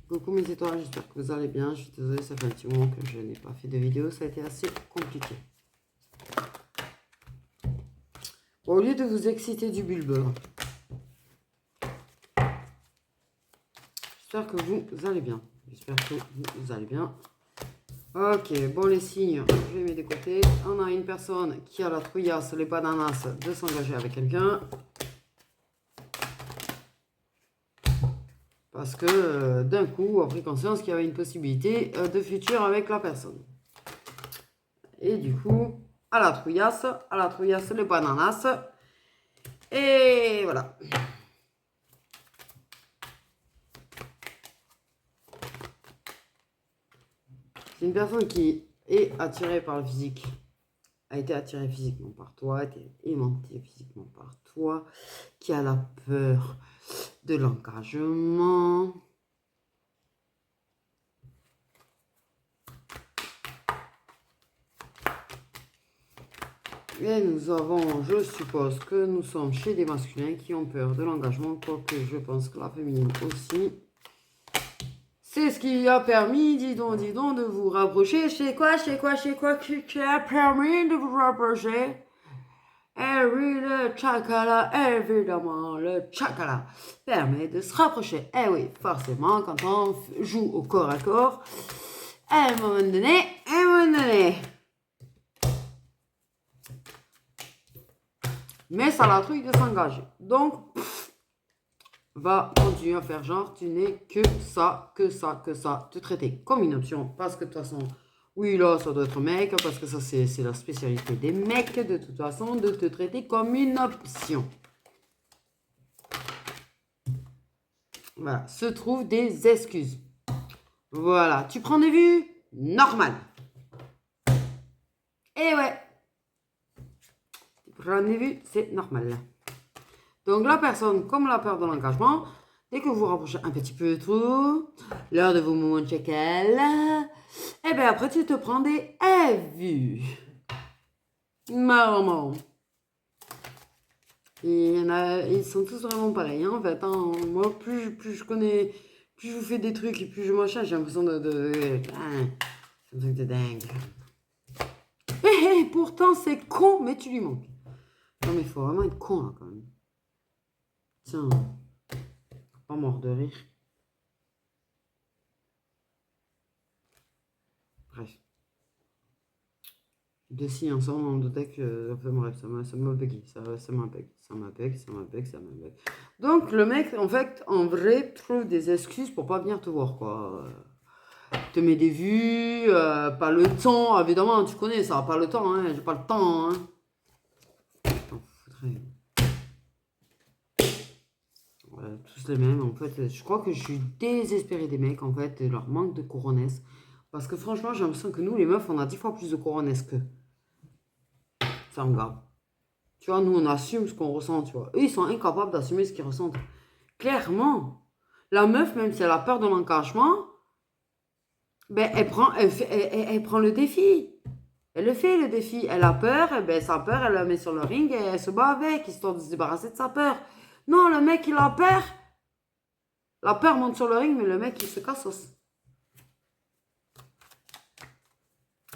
Coucou mes étoiles, j'espère que vous allez bien. Je suis désolée, ça fait un petit moment que je n'ai pas fait de vidéo. Ça a été assez compliqué. Au lieu de vous exciter du bulbe, j'espère que vous allez bien. J'espère que vous allez bien. Ok, bon les signes, je vais mettre de côté. On a une personne qui a la trouillasse, les bananas de s'engager avec quelqu'un. Parce que d'un coup, a pris conscience qu'il y avait une possibilité de futur avec la personne. Et du coup, à la trouillasse, les bananas. Et voilà. C'est une personne qui est attirée par le physique. A été attirée physiquement par toi, a été aimantée physiquement par toi, qui a la peur de l'engagement. Et nous avons, je suppose que nous sommes chez des masculins qui ont peur de l'engagement, quoique je pense que la féminine aussi. C'est ce qui a permis, dis donc, de vous rapprocher. Qui a permis de vous rapprocher? Eh oui, le chakala, évidemment, le chakala permet de se rapprocher. Eh oui, forcément, quand on joue au corps à corps, à un moment donné. Mais ça la trouille de s'engager. Donc, va continuer à faire genre, tu n'es que ça, te traiter comme une option. Parce que de toute façon, oui, là, ça doit être mec, parce que ça, c'est la spécialité des mecs, de toute façon, de te traiter comme une option. Voilà, se trouvent des excuses. Voilà, tu prends des vues, normal. Et ouais, tu prends des vues, c'est normal. Donc la personne, comme la peur de l'engagement, dès que vous vous rapprochez un petit peu trop, lors de vos moments de chacal, et bien après tu te prends des vues. Marrant. Et ils sont tous vraiment pareils, hein, en fait. Hein. Moi, plus je connais, plus je vous fais des trucs et plus je machin, j'ai l'impression c'est un truc de dingue. Pourtant, c'est con, mais tu lui manques. Non, mais il faut vraiment être con, là, quand même. Tiens, pas mort de rire. Bref. De si ensemble dans le deck, enfin bref, ça m'a bugué, ça m'a bug. Donc le mec, en fait, en vrai, trouve des excuses pour pas venir te voir, quoi. Te met des vues, pas le temps, évidemment, tu connais ça, pas le temps, hein, j'ai pas le temps, hein. T'en foutrais. Ouais, tous les mêmes, en fait, je crois que je suis désespérée des mecs, en fait, de leur manque de couronnes. Parce que franchement, j'ai l'impression que nous, les meufs, on a 10 fois plus de couronnes qu'eux. Ça me garde. Tu vois, nous, on assume ce qu'on ressent, tu vois. Eux, ils sont incapables d'assumer ce qu'ils ressentent. Clairement. La meuf, même si elle a peur de l'engagement, ben, elle prend le défi. Elle le fait, le défi. Elle a peur, et ben, sa peur, elle la met sur le ring et elle se bat avec, histoire de se débarrasser de sa peur. Non, le mec, il a peur. La peur monte sur le ring, mais le mec, il se casse.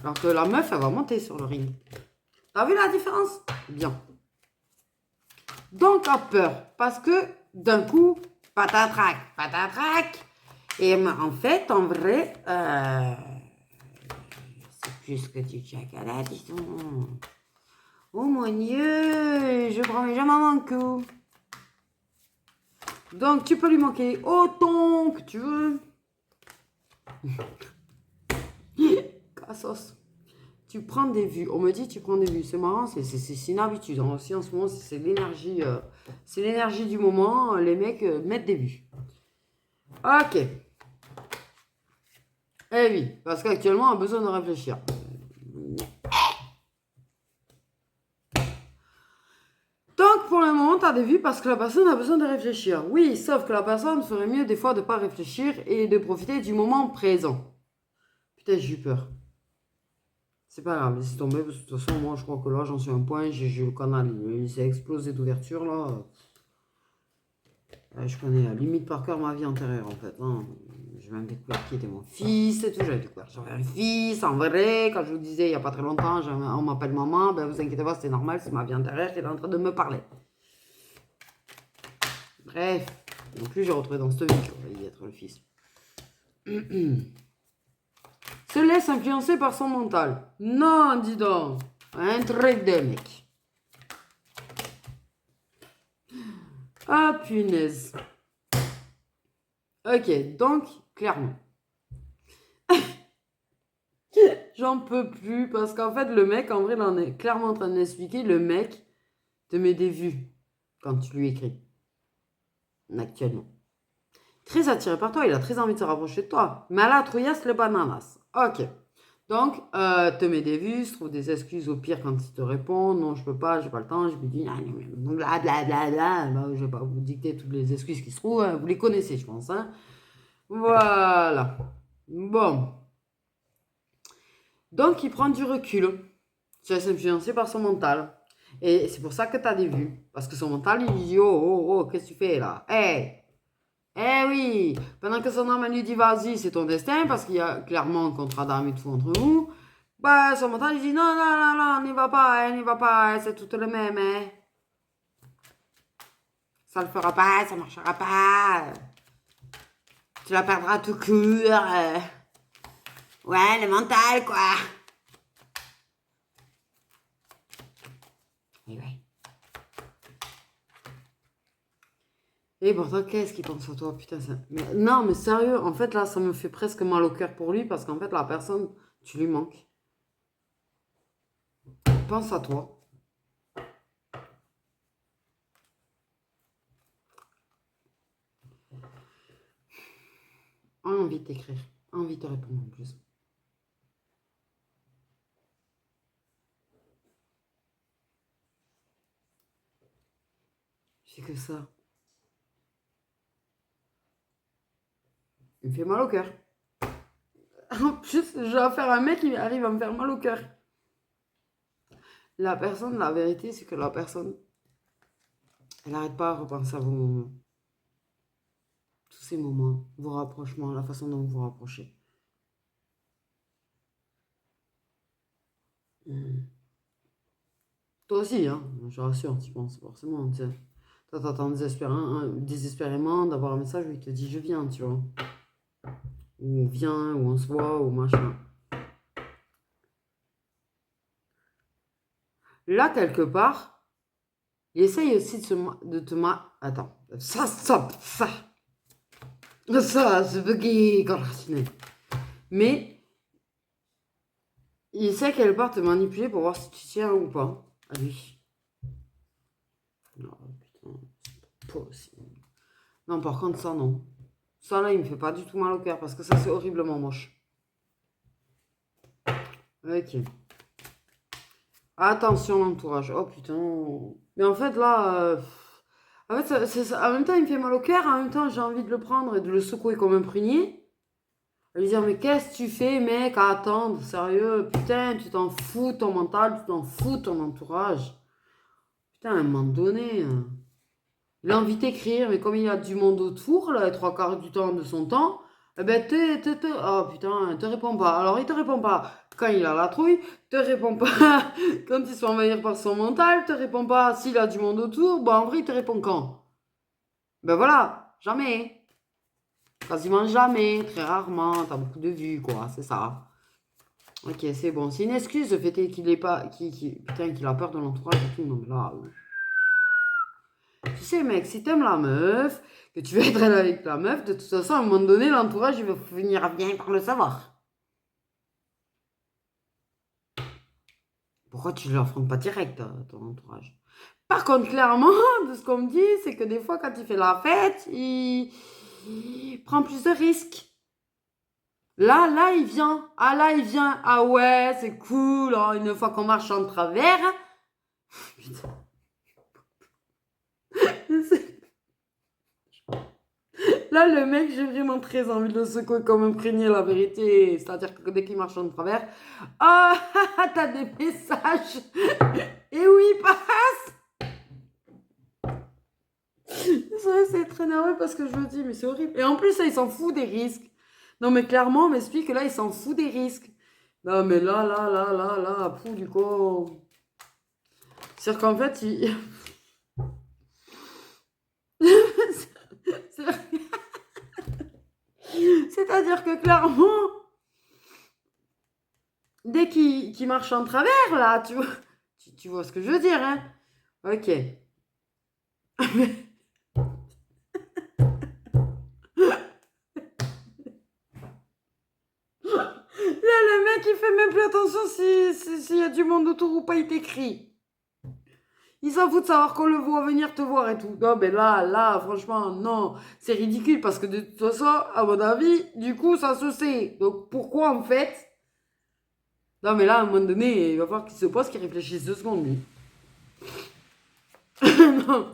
Alors que la meuf, elle va monter sur le ring. T'as vu la différence? Bien. Donc, a peur. Parce que, d'un coup, patatrac. Et en fait, en vrai, c'est plus que du chocolat, disons. Oh mon Dieu, je promets jamais mon coup. Donc, tu peux lui manquer autant que tu veux. Cassos. Tu prends des vues. On me dit tu prends des vues. C'est marrant, c'est une habitude. Aussi, en ce moment, c'est l'énergie. C'est l'énergie du moment. Les mecs mettent des vues. Ok. Eh oui, parce qu'actuellement, on a besoin de réfléchir. Donc, pour le moment, tu as des vues parce que la personne a besoin de réfléchir. Oui, sauf que la personne ferait mieux des fois de ne pas réfléchir et de profiter du moment présent. Putain, j'ai eu peur. C'est pas grave, laissez tomber, parce que de toute façon, moi, je crois que là, j'en suis à un point, j'ai le canal, il s'est explosé d'ouverture, là. Je connais limite par cœur ma vie antérieure, en fait. Hein. j'ai même découvert qui était mon fils et tout. J'avais découvert que j'avais un fils, en vrai. Quand je vous disais, il n'y a pas très longtemps, on m'appelle maman, ben vous inquiétez pas, c'était normal, c'est ma vie intérieure qui est en train de me parler. Bref, non plus j'ai retrouvé dans cette vie qu'il va y être le fils. Se laisse influencer par son mental. Non, dis donc. Un truc de mec. Ah, punaise. Ok, donc, clairement. J'en peux plus parce qu'en fait, le mec, en vrai, il en est clairement en train de m'expliquer. Le mec te met des vues quand tu lui écris. Actuellement. Très attiré par toi, il a très envie de se rapprocher de toi. Mais la trouillasse, le bananas. Ok. Donc, te met des vues, se trouve des excuses au pire quand il te répond. Non, je peux pas, j'ai pas le temps. Je lui dis, blablabla. Ben, je vais pas vous dicter toutes les excuses qui se trouvent. Vous les connaissez, je pense. Hein. Voilà. Bon. Donc, il prend du recul. Tu laisses influencer par son mental. Et c'est pour ça que tu as des vues. Parce que son mental, il lui dit, oh, oh, oh, qu'est-ce que tu fais là? Hey! Eh oui! Pendant que son âme lui dit, vas-y, c'est ton destin, parce qu'il y a clairement un contrat d'âme et tout entre vous. Bah, son mental, il dit, non, non, non, non, n'y va pas, hein, n'y va pas, hein, c'est tout le même, hein. Ça le fera pas, ça marchera pas. Tu la perdras tout court. Ouais, le mental, quoi. Et ouais. Et pourtant, qu'est-ce qu'il pense à toi, putain, ça... Mais, non, mais sérieux, en fait, là, ça me fait presque mal au cœur pour lui, parce qu'en fait, la personne, tu lui manques. Pense à toi. Envie de t'écrire, envie de te répondre en plus. C'est que ça. Il me fait mal au cœur. En plus, j'ai affaire à un mec qui arrive à me faire mal au cœur. La personne, la vérité, c'est que la personne, elle n'arrête pas à repenser à vos moments. Tous ces moments, vos rapprochements, la façon dont vous vous rapprochez. Toi aussi, hein, je rassure, tu penses forcément, tu sais. Toi, t'attends désespérément d'avoir un message où il te dit je viens, tu vois. Ou on vient, ou on se voit, ou machin. Là, quelque part, il essaye aussi de te Attends. Ça, c'est buggy, mais il sait quelque part te manipuler pour voir si tu tiens ou pas à lui. Non, putain, c'est pas possible. Non, par contre, ça, non. Ça, là, il me fait pas du tout mal au cœur parce que ça, c'est horriblement moche. Ok. Attention, l'entourage. Oh, putain. Mais en fait, là... En fait, en même temps, il me fait mal au cœur. En même temps, j'ai envie de le prendre et de le secouer comme un prunier. À lui dire, mais qu'est-ce que tu fais, mec, à attendre? Sérieux? Putain, tu t'en fous, ton mental, tu t'en fous, ton entourage. Putain, à un moment donné... Il a envie d'écrire, mais comme il y a du monde autour, là, les trois quarts du temps de son temps, eh ben, oh putain, te répond pas. Alors, il te répond pas quand il a la trouille, te répond pas quand il se fait envahir par son mental, te répond pas s'il a du monde autour. Bon, en vrai, il te répond quand? Ben voilà, jamais. Quasiment jamais, très rarement, t'as beaucoup de vues, quoi, c'est ça. Ok, c'est bon. C'est une excuse, le fait qu'il est pas, putain, qu'il a peur de l'entourage et tout, donc là... Tu sais, mec, si t'aimes la meuf, que tu veux être avec la meuf, de toute façon, à un moment donné, l'entourage, il va finir bien par le savoir. Pourquoi tu ne l'affrontes pas direct, ton entourage? Par contre, clairement, de ce qu'on me dit, c'est que des fois, quand il fait la fête, il prend plus de risques. Là, il vient. Ah, là, il vient. Ah ouais, c'est cool. Hein, une fois qu'on marche en travers. Putain. Là, le mec, j'ai vraiment très envie de le secouer comme un prunier, la vérité. C'est-à-dire que dès qu'il marche en travers, ah, t'as des messages. Et oui, passe. C'est très nerveux parce que je me dis, mais c'est horrible. Et en plus, ça, il s'en fout des risques. Non, mais clairement, on m'explique que là, il s'en fout des risques. Non, mais là, fou du coup. C'est-à-dire qu'en fait, il... C'est-à-dire que clairement, dès qu'il marche en travers, là, tu vois, tu vois ce que je veux dire, hein? Ok. Là, le mec, il fait même plus attention s'il y a du monde autour ou pas, il t'écrit. Il s'en fout de savoir qu'on le voit venir te voir et tout. Non, mais là, franchement, non. C'est ridicule parce que de toute façon, à mon avis, du coup, ça se sait. Donc, pourquoi, en fait... Non, mais là, à un moment donné, il va falloir qu'il se pose, qu'il réfléchisse 2 secondes, lui. Non,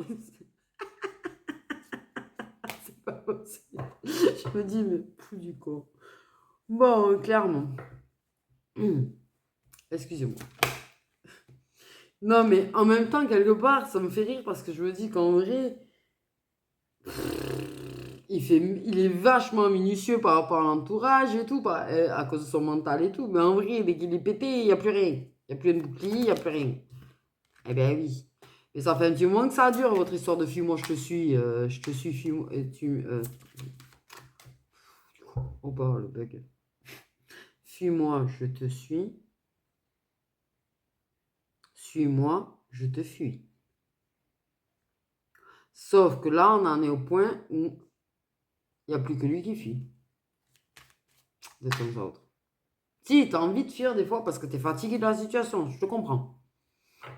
c'est pas possible. Je me dis, mais fou du con. Bon, clairement. Excusez-moi. Non, mais en même temps, quelque part, ça me fait rire parce que je me dis qu'en vrai, il est vachement minutieux par rapport à l'entourage et tout, à cause de son mental et tout. Mais en vrai, dès qu'il est pété, il n'y a plus rien. Il n'y a plus de bouclier, il n'y a plus rien. Eh ben oui. Mais ça fait un petit moment que ça dure, votre histoire de fuis-moi, je te suis, fuis-moi, oh bah, le bug. Fuis-moi, je te suis. Suis-moi, je te fuis. Sauf que là, on en est au point où il n'y a plus que lui qui fuit. De temps à autre. Si, tu as envie de fuir des fois parce que tu es fatigué de la situation, je te comprends.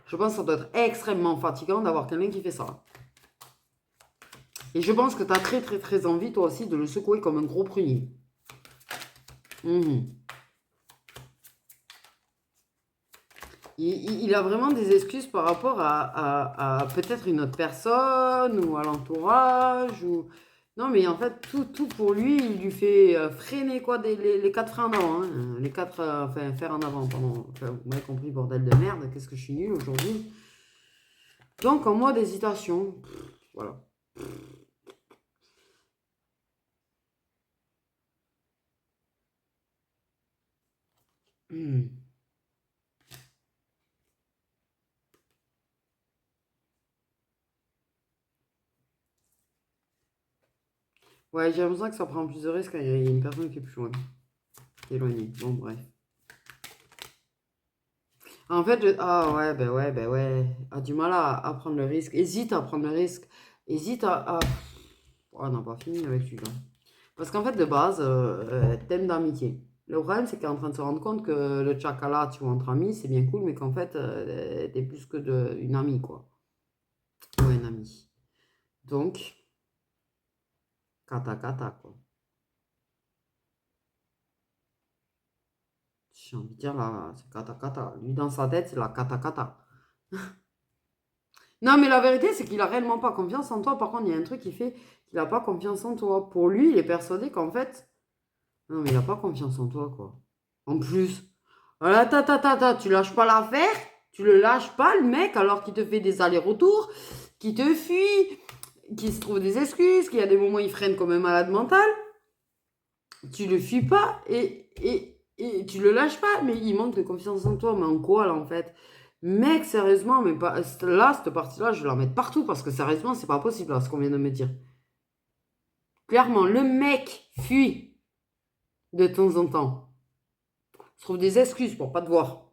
Je pense que ça doit être extrêmement fatigant d'avoir quelqu'un qui fait ça. Et je pense que tu as très envie, toi aussi, de le secouer comme un gros prunier. Il a vraiment des excuses par rapport à peut-être une autre personne ou à l'entourage. Ou... Non, mais en fait, tout pour lui, il lui fait freiner quoi, les 4 freins en avant. Hein. Les 4 enfin, fers en avant, pardon. Enfin, vous m'avez compris, bordel de merde, qu'est-ce que je suis nul aujourd'hui. Donc, en mode hésitation. Voilà. Ouais, j'ai l'impression que ça prend plus de risques quand il y a une personne qui est plus loin. Qui est éloignée. Bon, bref. En fait, ah ouais, ben ouais. A du mal à prendre le risque. Hésite à prendre le risque. Hésite à... Oh, on n'a pas fini avec celui-là. Parce qu'en fait, de base, thème d'amitié. Le problème, c'est qu'il est en train de se rendre compte que le tchakala, tu vois, entre amis, c'est bien cool, mais qu'en fait, t'es plus que une amie, quoi. Ou un ami. Donc, kata kata, quoi. J'ai envie de dire, là, c'est kata kata. Lui, dans sa tête, c'est la kata kata. Non, mais la vérité, c'est qu'il a réellement pas confiance en toi. Par contre, il y a un truc qui fait qu'il n'a pas confiance en toi. Pour lui, il est persuadé qu'en fait... Non, mais il n'a pas confiance en toi, quoi. En plus, voilà, tu lâches pas l'affaire, tu le lâches pas, le mec, alors qu'il te fait des allers-retours, qui te fuit, qui se trouve des excuses, qu'il y a des moments où il freine comme un malade mental. Tu le fuis pas et tu le lâches pas, mais il manque de confiance en toi. Mais en quoi, là, en fait? Mec, sérieusement, mais pas, là, cette partie-là, je vais la mettre partout parce que sérieusement, c'est pas possible, là, ce qu'on vient de me dire. Clairement, le mec fuit de temps en temps. Il trouve des excuses pour pas te voir.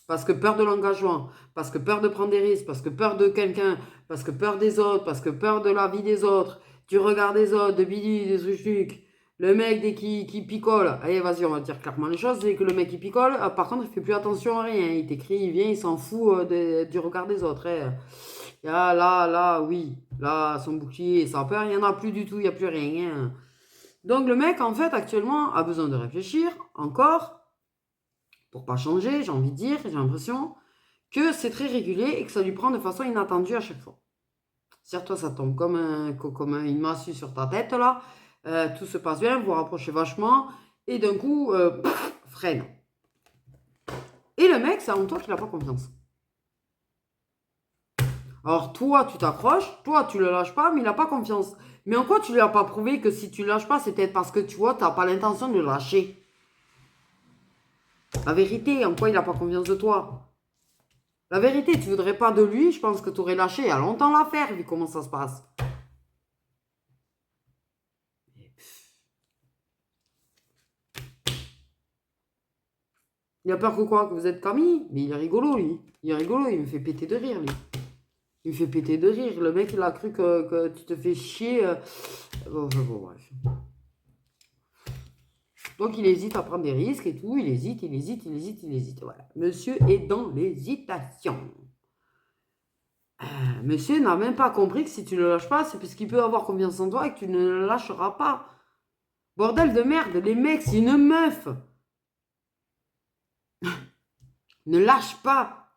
Parce que peur de l'engagement, parce que peur de prendre des risques, parce que peur de quelqu'un, parce que peur des autres, parce que peur de la vie des autres, du regard des autres, de bidis, des trucs. Le mec, dès qu'il picole, allez, vas-y, on va dire clairement les choses, dès que le mec il picole, par contre, il fait plus attention à rien. Il t'écrit, il vient, il s'en fout du regard des autres. Hein. Là, oui, là, son bouclier, sa peur, il n'y en a plus du tout, il n'y a plus rien. Hein. Donc, le mec, en fait, actuellement, a besoin de réfléchir encore pour pas changer, j'ai envie de dire, j'ai l'impression que c'est très régulier et que ça lui prend de façon inattendue à chaque fois. C'est-à-dire, toi, ça tombe comme une massue sur ta tête, là. Tout se passe bien, vous vous rapprochez vachement, et d'un coup, freine. Et le mec, c'est en toi qu'il n'a pas confiance. Alors, toi, tu t'accroches, toi, tu le lâches pas, mais il n'a pas confiance. Mais en quoi tu lui as pas prouvé que si tu lâches pas, c'est peut-être parce que tu vois, tu n'as pas l'intention de lâcher. La vérité, en quoi il n'a pas confiance de toi? La vérité, tu voudrais pas de lui, je pense que tu aurais lâché il y a longtemps l'affaire, vu comment ça se passe. Il a peur que quoi? Que vous êtes Camille? Mais il est rigolo, lui. Il est rigolo, il me fait péter de rire, lui. Il me fait péter de rire. Le mec, il a cru que tu te fais chier. Bon, bref. Donc, il hésite à prendre des risques et tout. Il hésite, il hésite, il hésite, il hésite. Voilà. Monsieur est dans l'hésitation. Monsieur n'a même pas compris que si tu ne le lâches pas, c'est parce qu'il peut avoir confiance en toi et que tu ne le lâcheras pas. Bordel de merde, les mecs, c'est une meuf. Ne lâche pas.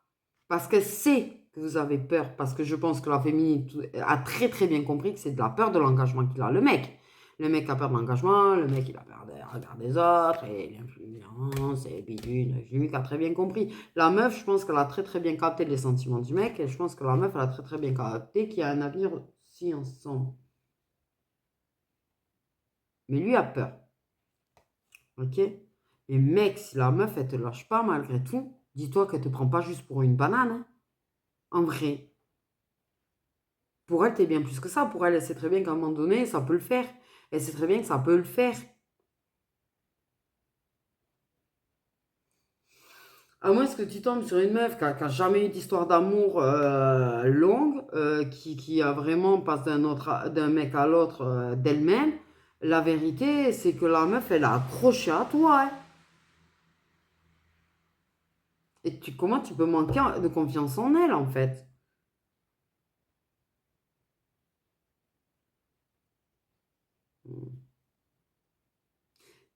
Parce qu'elle sait que vous avez peur. Parce que je pense que la féminine a très très bien compris que c'est de la peur de l'engagement qu'il a. Le mec a peur de l'engagement, le mec il a peur des regards des autres, et l'influence, et bidule, lui qui a très bien compris. La meuf, je pense qu'elle a très très bien capté les sentiments du mec, et je pense que la meuf, elle a très très bien capté qu'il y a un avenir aussi ensemble. Mais lui a peur. Ok? Mais mec, si la meuf, elle te lâche pas malgré tout, dis-toi qu'elle te prend pas juste pour une banane. Hein. En vrai. Pour elle, t'es bien plus que ça. Pour elle, elle sait très bien qu'à un moment donné, ça peut le faire. Elle sait très bien que ça peut le faire. À moins que tu tombes sur une meuf qui a jamais eu d'histoire d'amour longue, qui a vraiment passe d'un mec à l'autre d'elle-même, la vérité, c'est que la meuf, elle a accroché à toi. Hein. Et comment tu peux manquer de confiance en elle, en fait?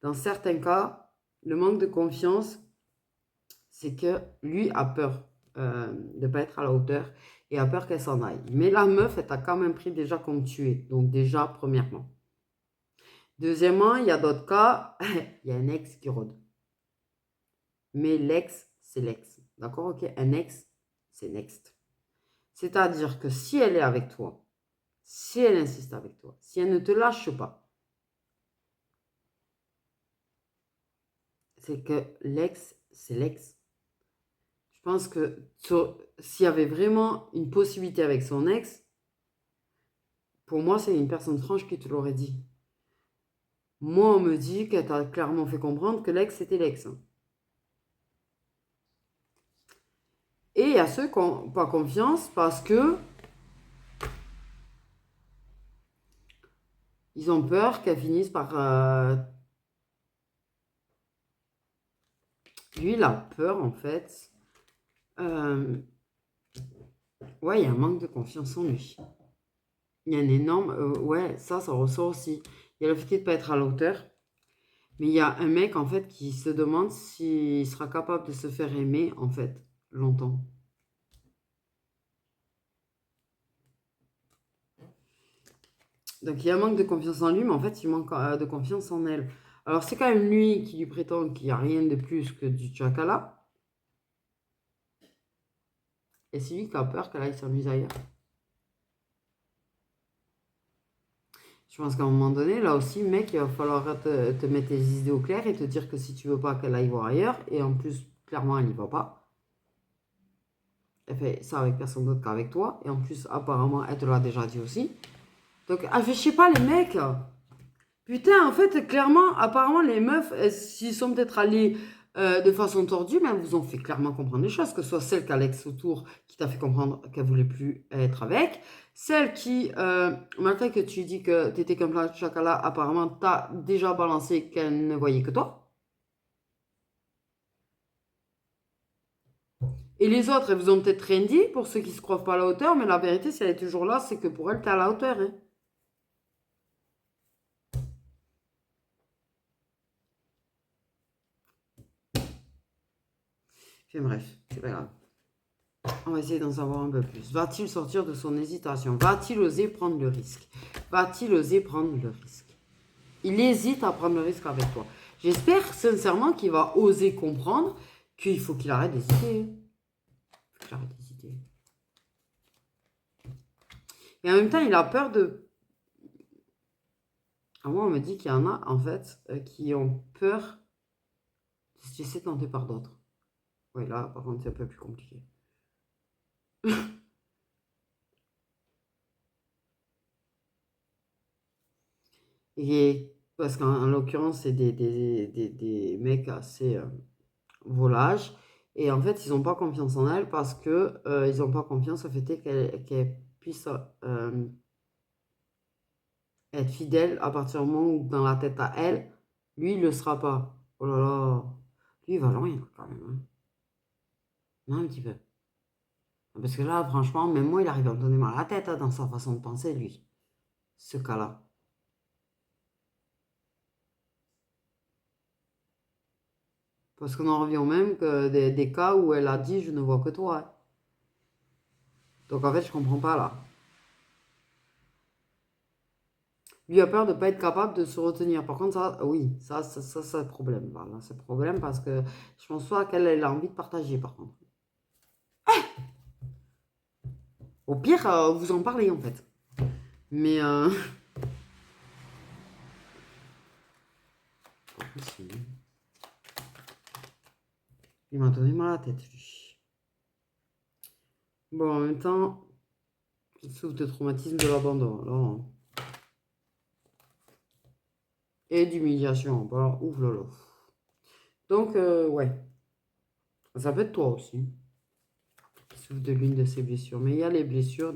Dans certains cas, le manque de confiance, c'est que lui a peur de ne pas être à la hauteur et a peur qu'elle s'en aille. Mais la meuf, elle t'a quand même pris déjà comme tu es. Donc déjà, premièrement. Deuxièmement, il y a d'autres cas, il y a un ex qui rôde. Mais l'ex, c'est l'ex. D'accord? Ok? Un ex, c'est next. C'est-à-dire que si elle est avec toi, si elle insiste avec toi, si elle ne te lâche pas, c'est que l'ex, c'est l'ex. Je pense que s'il y avait vraiment une possibilité avec son ex, pour moi, c'est une personne franche qui te l'aurait dit. Moi, on me dit qu'elle t'a clairement fait comprendre que l'ex, c'était l'ex. Et il y a ceux qui n'ont pas confiance parce que ils ont peur qu'elle finisse par... Lui, il a peur, en fait. Ouais, il y a un manque de confiance en lui. Il y a un énorme... ouais, ça ressort aussi. Il y a le fait de ne pas être à la hauteur. Mais il y a un mec, en fait, qui se demande s'il sera capable de se faire aimer, en fait, longtemps. Donc, il y a un manque de confiance en lui, mais en fait, il manque de confiance en elle. Alors, c'est quand même lui qui lui prétend qu'il n'y a rien de plus que du tchakala. Et c'est lui qui a peur qu'elle aille s'amuser ailleurs. Je pense qu'à un moment donné, là aussi, mec, il va falloir te mettre les idées au clair et te dire que si tu veux pas qu'elle aille voir ailleurs, et en plus, clairement, elle n'y va pas. Elle fait ça avec personne d'autre qu'avec toi. Et en plus, apparemment, elle te l'a déjà dit aussi. Donc, elle fait, je sais pas, les mecs. Putain, en fait, clairement, apparemment, les meufs, s'ils sont peut-être allés de façon tordue, mais elles vous ont fait clairement comprendre les choses, que ce soit celle qu'Alex autour qui t'a fait comprendre qu'elle voulait plus être avec, celle qui, malgré que tu dis que tu étais comme plat de chocolat, apparemment, t'as déjà balancé qu'elle ne voyait que toi. Et les autres, elles vous ont peut-être rien dit, pour ceux qui se croient pas à la hauteur, mais la vérité, si elle est toujours là, c'est que pour elle, t'es à la hauteur. Hein. Enfin, bref, c'est pas grave. On va essayer d'en savoir un peu plus. Va-t-il sortir de son hésitation? Va-t-il oser prendre le risque? Va-t-il oser prendre le risque? Il hésite à prendre le risque avec toi. J'espère sincèrement qu'il va oser comprendre qu'il faut qu'il arrête d'hésiter. Il faut qu'il arrête d'hésiter. Et en même temps, il a peur de... Moi, on me dit qu'il y en a, en fait, qui ont peur de se laisser tenter par d'autres. Oui, là, par contre, c'est un peu plus compliqué. Et parce qu'en l'occurrence, c'est des mecs assez volages. Et en fait, ils n'ont pas confiance en elle parce que ils n'ont pas confiance au fait qu'elle puisse être fidèle à partir du moment où, dans la tête à elle, lui, il ne le sera pas. Oh là là. Lui, il va loin, quand même. Hein. Non, un petit peu. Parce que là, franchement, même moi, il arrive à me donner mal à la tête hein, dans sa façon de penser, lui. Ce cas-là. Parce qu'on en revient au même que des cas où elle a dit je ne vois que toi. Donc en fait, je comprends pas là. Lui a peur de ne pas être capable de se retenir. Par contre, ça, oui, ça c'est le problème. Voilà, c'est le problème parce que je pense pas qu'elle elle a envie de partager par contre. Au pire, vous en parlez en fait. Mais il m'a donné mal à la tête, lui. Bon, en même temps, il souffre de traumatisme de l'abandon. Alors, et d'humiliation. Voilà, ouf là là. Donc, ouais. Ça peut être toi aussi. Qui souffre de l'une de ces blessures. Mais il y a les blessures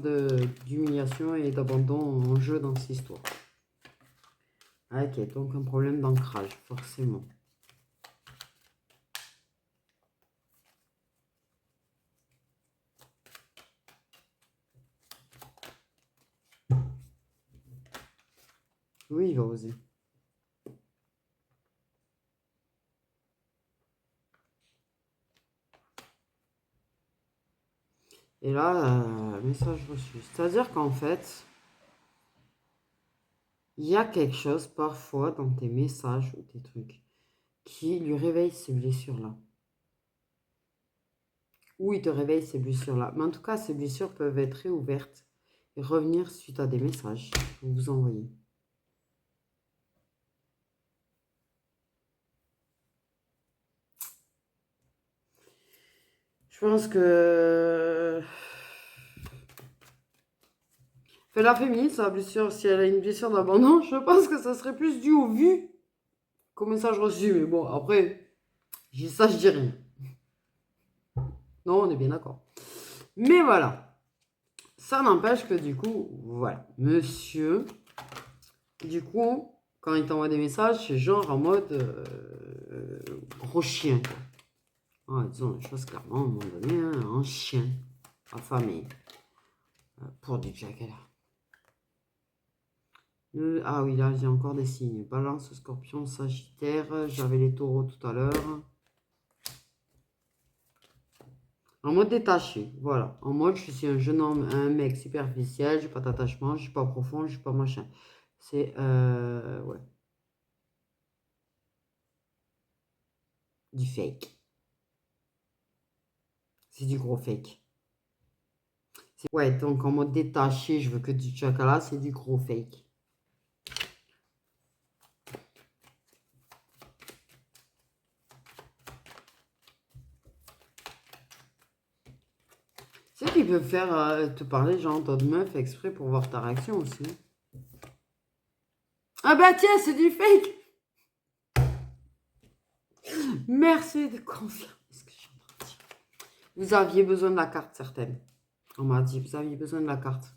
d'humiliation et d'abandon en jeu dans cette histoire. Ok, donc un problème d'ancrage, forcément. Oui, il va oser. Et là, message reçu. C'est-à-dire qu'en fait, il y a quelque chose parfois dans tes messages ou tes trucs qui lui réveille ces blessures-là. Ou il te réveille ces blessures-là. Mais en tout cas, ces blessures peuvent être réouvertes et revenir suite à des messages que vous envoyez. Je pense que... Fait la féminine, sa blessure, si elle a une blessure d'abandon, je pense que ça serait plus dû au vu qu'au message reçu. Mais bon, après, ça, je dis rien. Non, on est bien d'accord. Mais voilà. Ça n'empêche que du coup, voilà. Monsieur, du coup, quand il t'envoie des messages, c'est genre en mode gros chien. Disons les choses clairement, à un moment donné, hein, un chien affamé pour du Jack là. Ah oui, là, j'ai encore des signes. Balance, Scorpion, Sagittaire. J'avais les taureaux tout à l'heure. En mode détaché, voilà. En mode, je suis un jeune homme, un mec superficiel, j'ai pas d'attachement, je suis pas profond, je suis pas machin. C'est, ouais, du fake. C'est du gros fake. Ouais, donc en mode détaché, je veux que du chakala, c'est du gros fake. Tu sais qu'ils peuvent faire te parler genre d'autres meufs exprès pour voir ta réaction aussi. Ah bah tiens, c'est du fake. Merci de confirmer ce que je suis en train de dire. Vous aviez besoin de la carte certaine. On m'a dit, vous aviez besoin de la carte.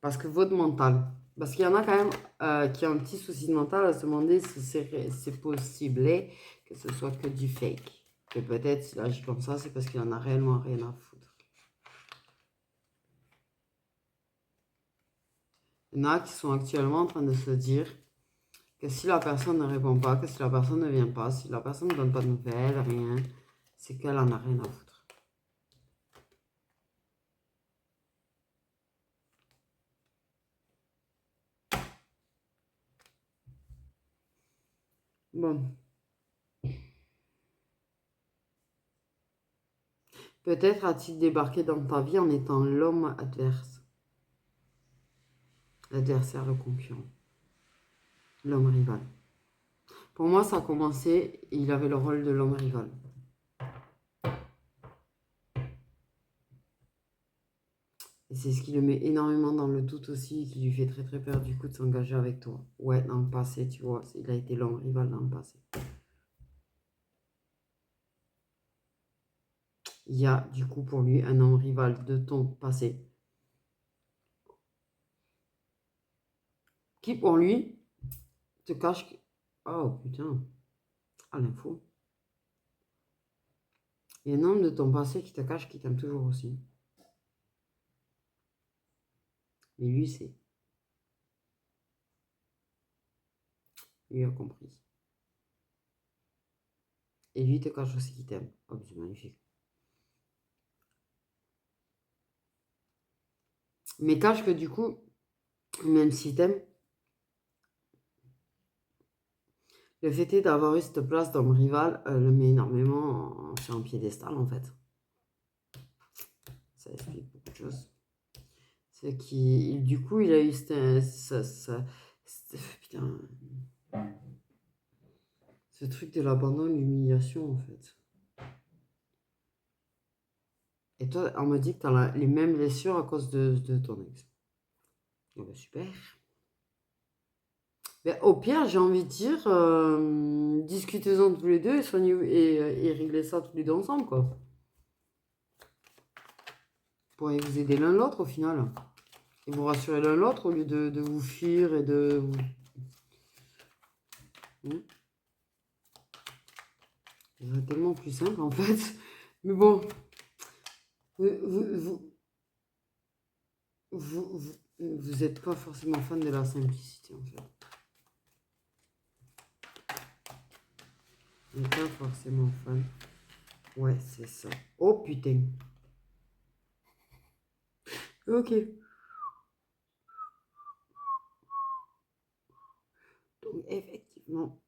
Parce que votre mental. Parce qu'il y en a quand même qui ont un petit souci de mental à se demander si c'est possible que ce soit que du fake. Que peut-être s'il agit comme ça, c'est parce qu'il en a réellement rien à foutre. Il y en a qui sont actuellement en train de se dire que si la personne ne répond pas, que si la personne ne vient pas, si la personne ne donne pas de nouvelles, rien, c'est qu'elle en a rien à foutre. Bon. Peut-être a-t-il débarqué dans ta vie en étant l'homme adverse. L'adversaire, le concurrent. L'homme rival. Pour moi, ça a commencé, il avait le rôle de l'homme rival. Et c'est ce qui le met énormément dans le doute aussi, et qui lui fait très très peur du coup de s'engager avec toi. Ouais, dans le passé, tu vois, il a été l'homme rival dans le passé. Il y a du coup pour lui un homme rival de ton passé. Qui pour lui te cache... Oh putain, ah l'info. Il y a un homme de ton passé qui te cache, qui t'aime toujours aussi. Mais lui, c'est... Lui a compris. Et lui te cache aussi qu'il t'aime. Oh, c'est magnifique. Mais cache que du coup, même s'il t'aime, le fait est d'avoir eu cette place d'homme rival le met énormément sur un piédestal en fait. Ça explique beaucoup de choses. C'est qu'il, du coup, il a eu putain, ce truc de l'abandon, l'humiliation en fait. Et toi, on me dit que tu as les mêmes blessures à cause de ton ex. Oh ben super. Ben, au pire, j'ai envie de dire, discutez-en tous les deux et réglez ça tous les deux ensemble, quoi. Pour vous aider l'un l'autre au final. Et vous rassurer l'un l'autre au lieu de vous fuir et de vous... C'est tellement plus simple en fait. Mais bon, vous, vous êtes pas forcément fan de la simplicité en fait. Vous n'êtes pas forcément fan. Ouais, c'est ça. Oh putain. Ok. Donc effectivement,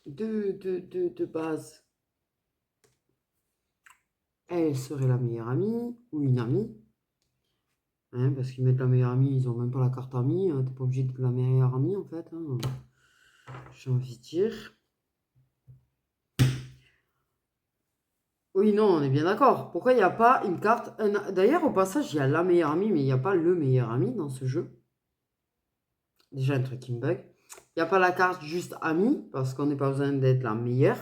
de base, elle serait la meilleure amie ou une amie. Hein, parce qu'ils mettent la meilleure amie, ils ont même pas la carte amie. T'es pas obligé de la meilleure amie en fait. Hein. J'ai envie de dire. Oui, non, on est bien d'accord. Pourquoi il n'y a pas une carte... D'ailleurs, au passage, il y a la meilleure amie, mais il n'y a pas le meilleur ami dans ce jeu. Déjà, un truc qui me bug. Il n'y a pas la carte juste ami, parce qu'on n'est pas besoin d'être la meilleure.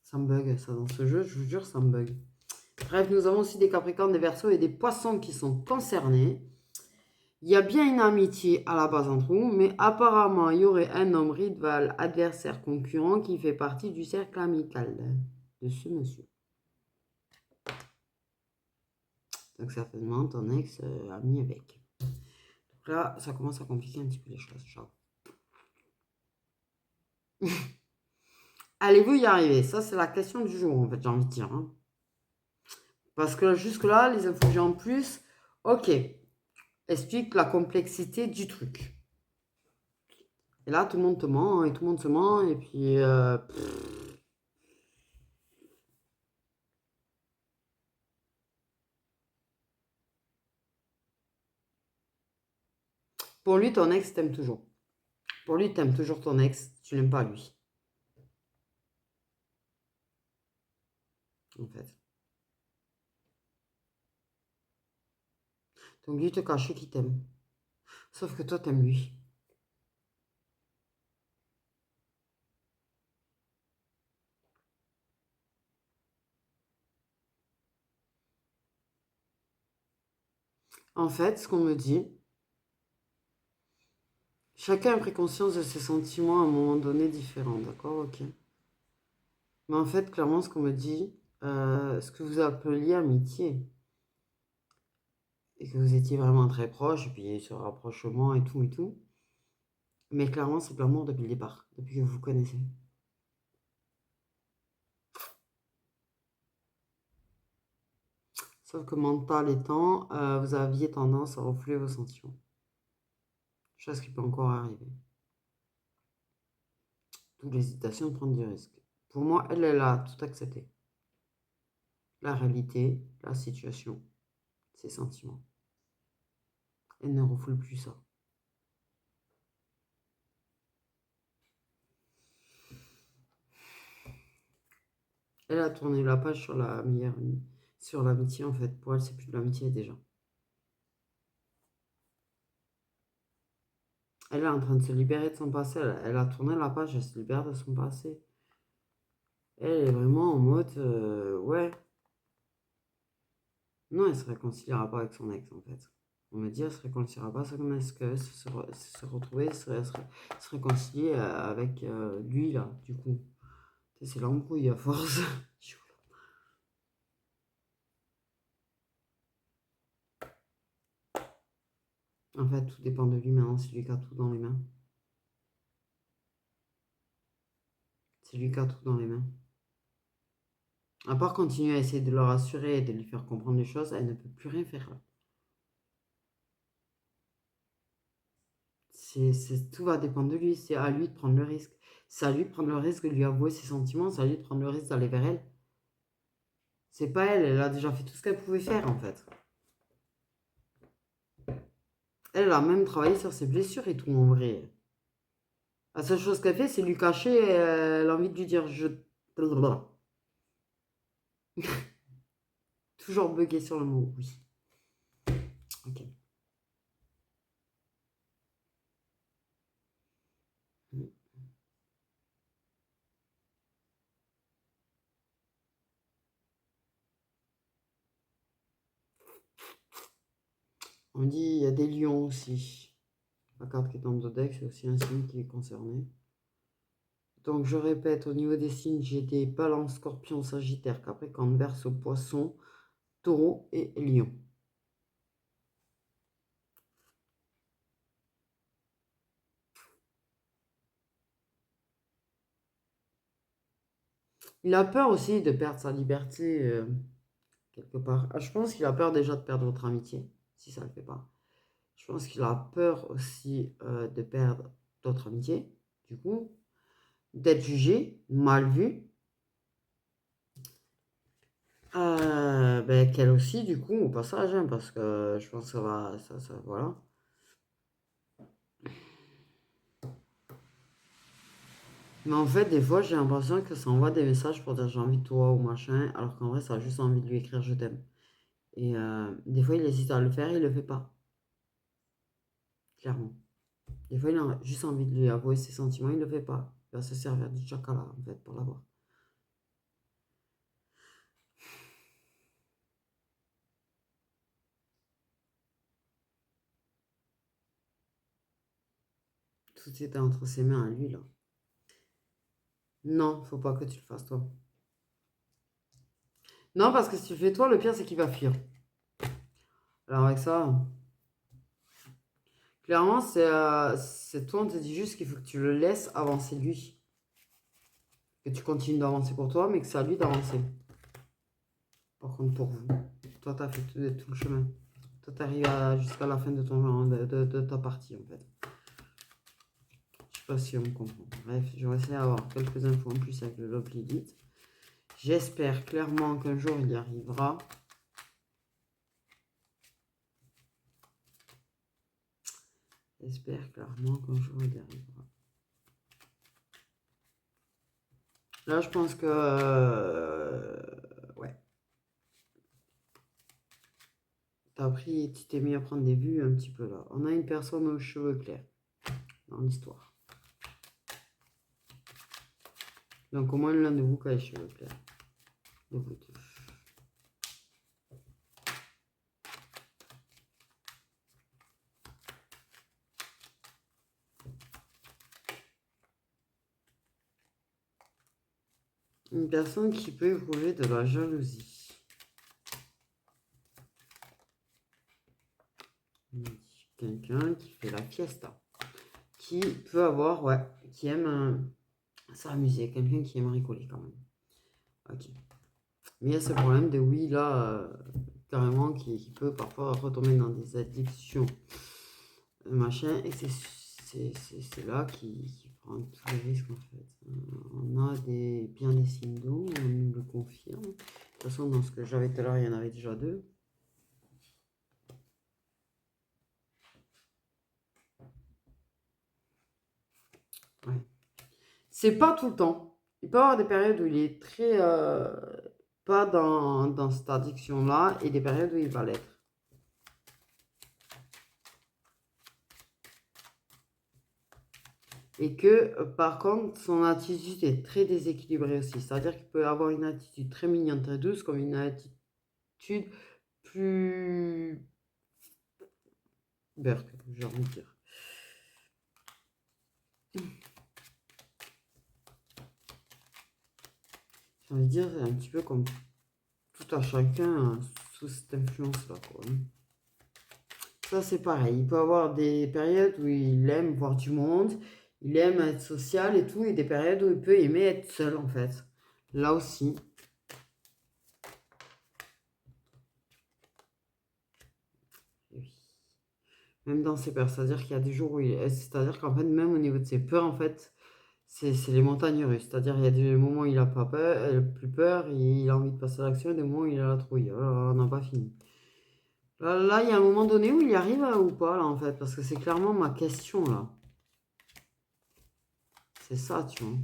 Ça me bug, ça, dans ce jeu, je vous jure, ça me bug. Bref, nous avons aussi des Capricornes, des Verseaux et des Poissons qui sont concernés. Il y a bien une amitié à la base entre nous, mais apparemment, il y aurait un homme rival, adversaire, concurrent qui fait partie du cercle amical de ce monsieur. Donc certainement, ton ex a mis avec. Donc là, ça commence à compliquer un petit peu les choses. Allez-vous y arriver? Ça, c'est la question du jour, en fait, j'ai envie de dire. Hein. Parce que jusque-là, les infos que j'ai en plus, ok, explique la complexité du truc. Et là, tout le monde te ment, et tout le monde se ment, et puis... Pour lui, ton ex t'aime toujours. Pour lui, t'aimes toujours ton ex, tu l'aimes pas lui. En fait. Donc lui te cache qu'il t'aime. Sauf que toi, t'aimes lui. En fait, ce qu'on me dit, chacun a pris conscience de ses sentiments à un moment donné différent, d'accord? Ok. Mais en fait, clairement, ce qu'on me dit, ce que vous appeliez amitié, et que vous étiez vraiment très proches, et puis il y a eu ce rapprochement et tout et tout, mais clairement, c'est de l'amour depuis le départ, depuis que vous vous connaissez. Sauf que mental étant, vous aviez tendance à refouler vos sentiments. Chose qui peut encore arriver. D'où l'hésitation de prendre des risques. Pour moi, elle a tout accepté. la réalité, la situation, ses sentiments. Elle ne refoule plus ça. Elle a tourné la page sur la meilleure amie, sur l'amitié en fait. Pour elle, c'est plus de l'amitié déjà. Elle est en train de se libérer de son passé. Elle a tourné la page, elle se libère de son passé. Elle est vraiment en mode, ouais. Non, elle se réconciliera pas avec son ex en fait. On me dit, elle se réconciliera pas, c'est comme est-ce que se retrouver, se réconcilier avec lui là, du coup. C'est l'embrouille à force. En fait, tout dépend de lui maintenant, c'est lui qui a tout dans les mains. C'est lui qui a tout dans les mains. À part continuer à essayer de le rassurer et de lui faire comprendre des choses, elle ne peut plus rien faire là. Tout va dépendre de lui, c'est à lui de prendre le risque. C'est à lui de prendre le risque de lui avouer ses sentiments, c'est à lui de prendre le risque d'aller vers elle. C'est pas elle, elle a déjà fait tout ce qu'elle pouvait faire en fait. Elle a même travaillé sur ses blessures et tout en vrai. La seule chose qu'elle fait, c'est lui cacher l'envie de lui dire je. Toujours bugué sur le mot, oui. Ok. On dit il y a des lions aussi. La carte qui est en Dodex, c'est aussi un signe qui est concerné. Donc je répète, au niveau des signes, j'ai des balances, scorpions, sagittaire, capricorne, verseau, poisson, taureau et lion. Il a peur aussi de perdre sa liberté quelque part. Ah, je pense qu'il a peur déjà de perdre votre amitié, si ça ne le fait pas. Je pense qu'il a peur aussi de perdre d'autres amitiés, du coup, d'être jugé, mal vu. Ben, qu'elle aussi, du coup, au passage, hein, parce que je pense que ça va, voilà. Mais en fait, des fois, j'ai l'impression que ça envoie des messages pour dire j'ai envie de toi ou machin, alors qu'en vrai, ça a juste envie de lui écrire je t'aime. Et des fois, il hésite à le faire, il le fait pas, clairement. Des fois, il a juste envie de lui avouer ses sentiments, il le fait pas. Il va se servir du chakala, en fait, pour l'avoir. Tout était entre ses mains à lui, là. Non, faut pas que tu le fasses, toi. Non, parce que si tu le fais toi, le pire, c'est qu'il va fuir. Alors, avec ça, clairement, c'est toi, on te dit juste qu'il faut que tu le laisses avancer lui. Que tu continues d'avancer pour toi, mais que c'est à lui d'avancer. Par contre, pour vous, toi, tu as fait tout le chemin. Toi, tu arrives jusqu'à la fin de ta partie, en fait. Je sais pas si on me comprend. Bref, je vais essayer d'avoir quelques infos en plus avec le Love Lilith. J'espère clairement qu'un jour, il y arrivera. J'espère clairement qu'un jour, il y arrivera. Là, je pense que... ouais. Tu t'es mis à prendre des vues un petit peu là. On a une personne aux cheveux clairs dans l'histoire. Donc au moins l'un de vous qui a les cheveux clairs. De vous deux. Une personne qui peut éprouver de la jalousie. Quelqu'un qui fait la fiesta. Qui peut avoir, ouais, qui aime s'amuser. Quelqu'un qui aime rigoler quand même. Ok. Mais il y a ce problème de oui, là, carrément, qui peut parfois retomber dans des addictions. Machin. Et c'est là qui prend tous les risques en fait. On a bien des signes d'eau, on nous le confirme. toute façon, dans ce que j'avais tout à l'heure, il y en avait déjà 2. Ouais. C'est pas tout le temps. Il peut y avoir des périodes où il est très... pas dans cette addiction-là et des périodes où il va l'être. Et que, par contre, son attitude est très déséquilibrée aussi. C'est-à-dire qu'il peut avoir une attitude très mignonne, très douce, comme une attitude plus... berk, j'ai envie de dire. J'ai envie de dire, c'est un petit peu comme tout à chacun sous cette influence-là, quoi. Ça, c'est pareil. Il peut avoir des périodes où il aime voir du monde, il aime être social et tout, et des périodes où il peut aimer être seul, en fait. Là aussi. Oui. Même dans ses peurs. C'est-à-dire qu'il y a des jours où il... C'est-à-dire qu'en fait, même au niveau de ses peurs, en fait, c'est les montagnes russes. C'est-à-dire il y a des moments où il n'a pas peur, plus peur, il a envie de passer à l'action, et des moments où il a la trouille. Alors, on n'a pas fini. Là, il y a un moment donné où il y arrive ou pas, là, en fait, parce que c'est clairement ma question, là. C'est ça, tu vois.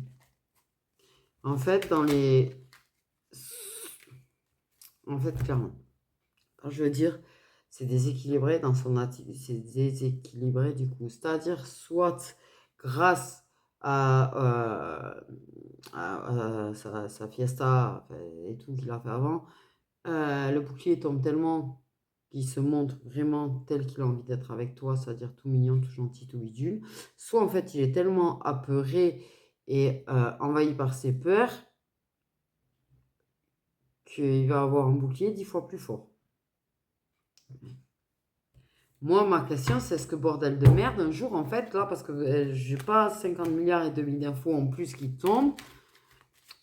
En fait, En fait, clairement. Quand je veux dire, c'est déséquilibré dans son attitude, c'est déséquilibré du coup. C'est-à-dire, soit grâce à sa fiesta et tout qu'il a fait avant, le bouclier tombe tellement qu'il se montre vraiment tel qu'il a envie d'être avec toi, c'est-à-dire tout mignon, tout gentil, tout bidule. Soit en fait, il est tellement apeuré et envahi par ses peurs qu'il va avoir un bouclier 10 fois plus fort. Moi, ma question, c'est ce que bordel de merde, un jour, en fait, là, parce que j'ai pas 50 milliards et demi d'infos en plus qui tombent,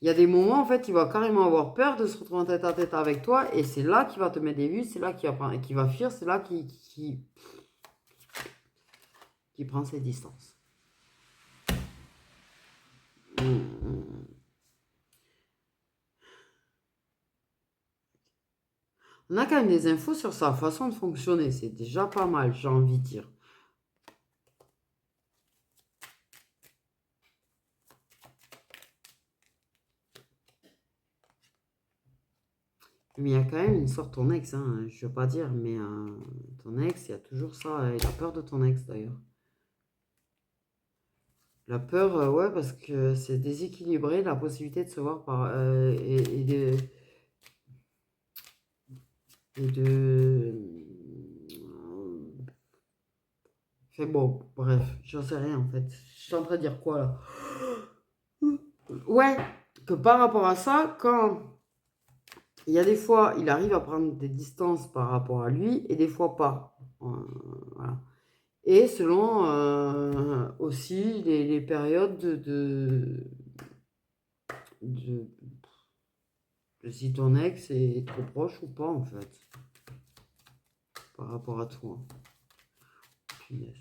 il y a des moments, en fait, il va carrément avoir peur de se retrouver en tête à tête avec toi, et c'est là qu'il va te mettre des vues, c'est là qu'il va fuir, c'est là qu'il prend ses distances. On a quand même des infos sur sa façon de fonctionner, c'est déjà pas mal, j'ai envie de dire. Mais il y a quand même une sorte ton ex, hein, je veux pas dire, mais ton ex, il y a toujours ça, il a peur de ton ex d'ailleurs. La peur, ouais, parce que c'est déséquilibré, la possibilité de se voir et de... Fait bon, bref, j'en sais rien en fait. Je suis en train de dire quoi là? Ouais, que par rapport à ça, quand il y a des fois, il arrive à prendre des distances par rapport à lui et des fois pas. Voilà. Et selon aussi les périodes de si ton ex est trop proche ou pas en fait, par rapport à toi. Punaise.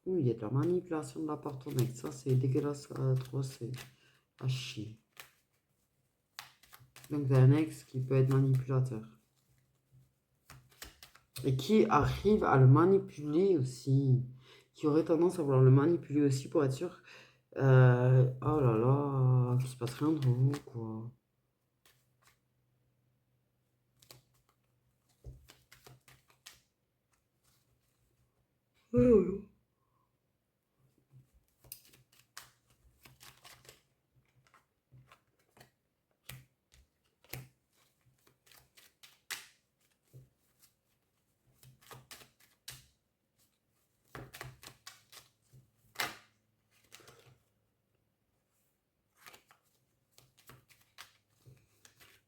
Oui, il y a de la manipulation de la part de ton ex. Ça, c'est dégueulasse trop, c'est à chier. Donc, t'as un ex qui peut être manipulateur. Et qui arrive à le manipuler aussi. Qui aurait tendance à vouloir le manipuler aussi pour être sûr. Oh là là, qu'il se passe rien entre vous, quoi.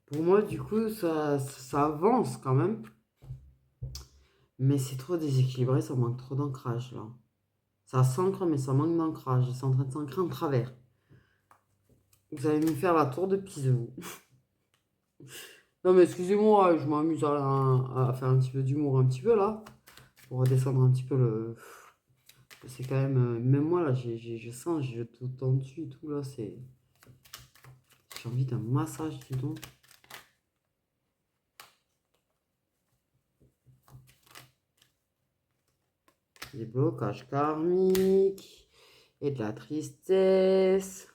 Pour moi, du coup, ça avance quand même. Mais c'est trop déséquilibré, ça manque trop d'ancrage là. Ça s'ancre, mais ça manque d'ancrage. C'est en train de s'ancrer en travers. Vous allez me faire la tour de Pise, vous. Non, mais excusez-moi, je m'amuse à faire un petit peu d'humour, un petit peu là. Pour redescendre un petit peu C'est quand même... même moi, là, je sens, j'ai tout tendu et tout, là, c'est... J'ai envie d'un massage, dis donc. Des blocages karmiques et de la tristesse.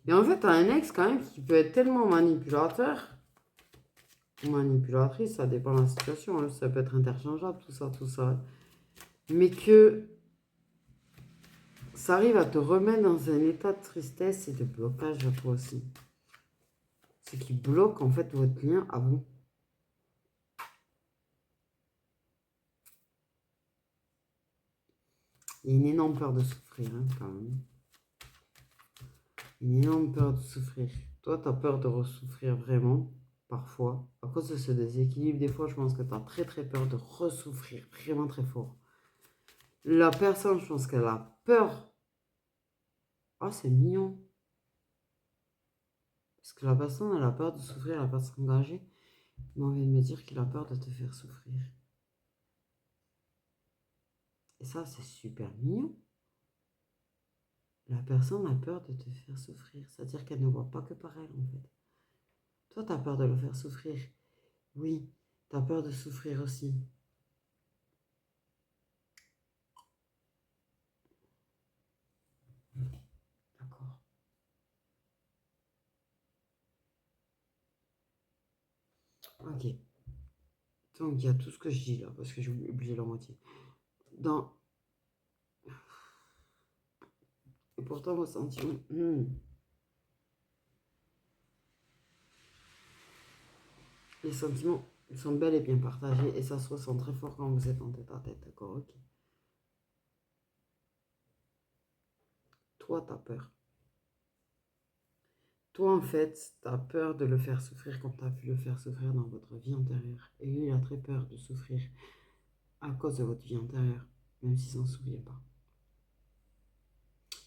Et en fait, t'as un ex quand même qui peut être tellement manipulateur ou manipulatrice, ça dépend de la situation, hein, ça peut être interchangeable, tout ça. Mais que ça arrive à te remettre dans un état de tristesse et de blocage à toi aussi. Ce qui bloque en fait votre lien à vous. Il y a une énorme peur de souffrir, hein, quand même. Une énorme peur de souffrir. Toi, tu as peur de ressouffrir vraiment, parfois. À cause de ce déséquilibre, des fois, je pense que tu as très très peur de ressouffrir, vraiment très fort. La personne, je pense qu'elle a peur. Ah, c'est mignon. Parce que la personne, elle a peur de souffrir, elle a peur de s'engager. Mais on vient de me dire qu'il a peur de te faire souffrir. Et ça, c'est super mignon. La personne a peur de te faire souffrir. C'est-à-dire qu'elle ne voit pas que par elle, en fait. Toi, tu as peur de le faire souffrir. Oui, tu as peur de souffrir aussi. D'accord. Ok. Donc, il y a tout ce que je dis là, parce que j'ai oublié la moitié. Dans... Et pourtant, vos sentiments... Les sentiments sont bel et bien partagés et ça se ressent très fort quand vous êtes en tête à tête, d'accord? Ok. Toi, t'as peur. Toi, en fait, t'as peur de le faire souffrir comme t'as pu le faire souffrir dans votre vie antérieure. Et lui, il a très peur de souffrir à cause de votre vie antérieure, même s'il s'en souvient pas.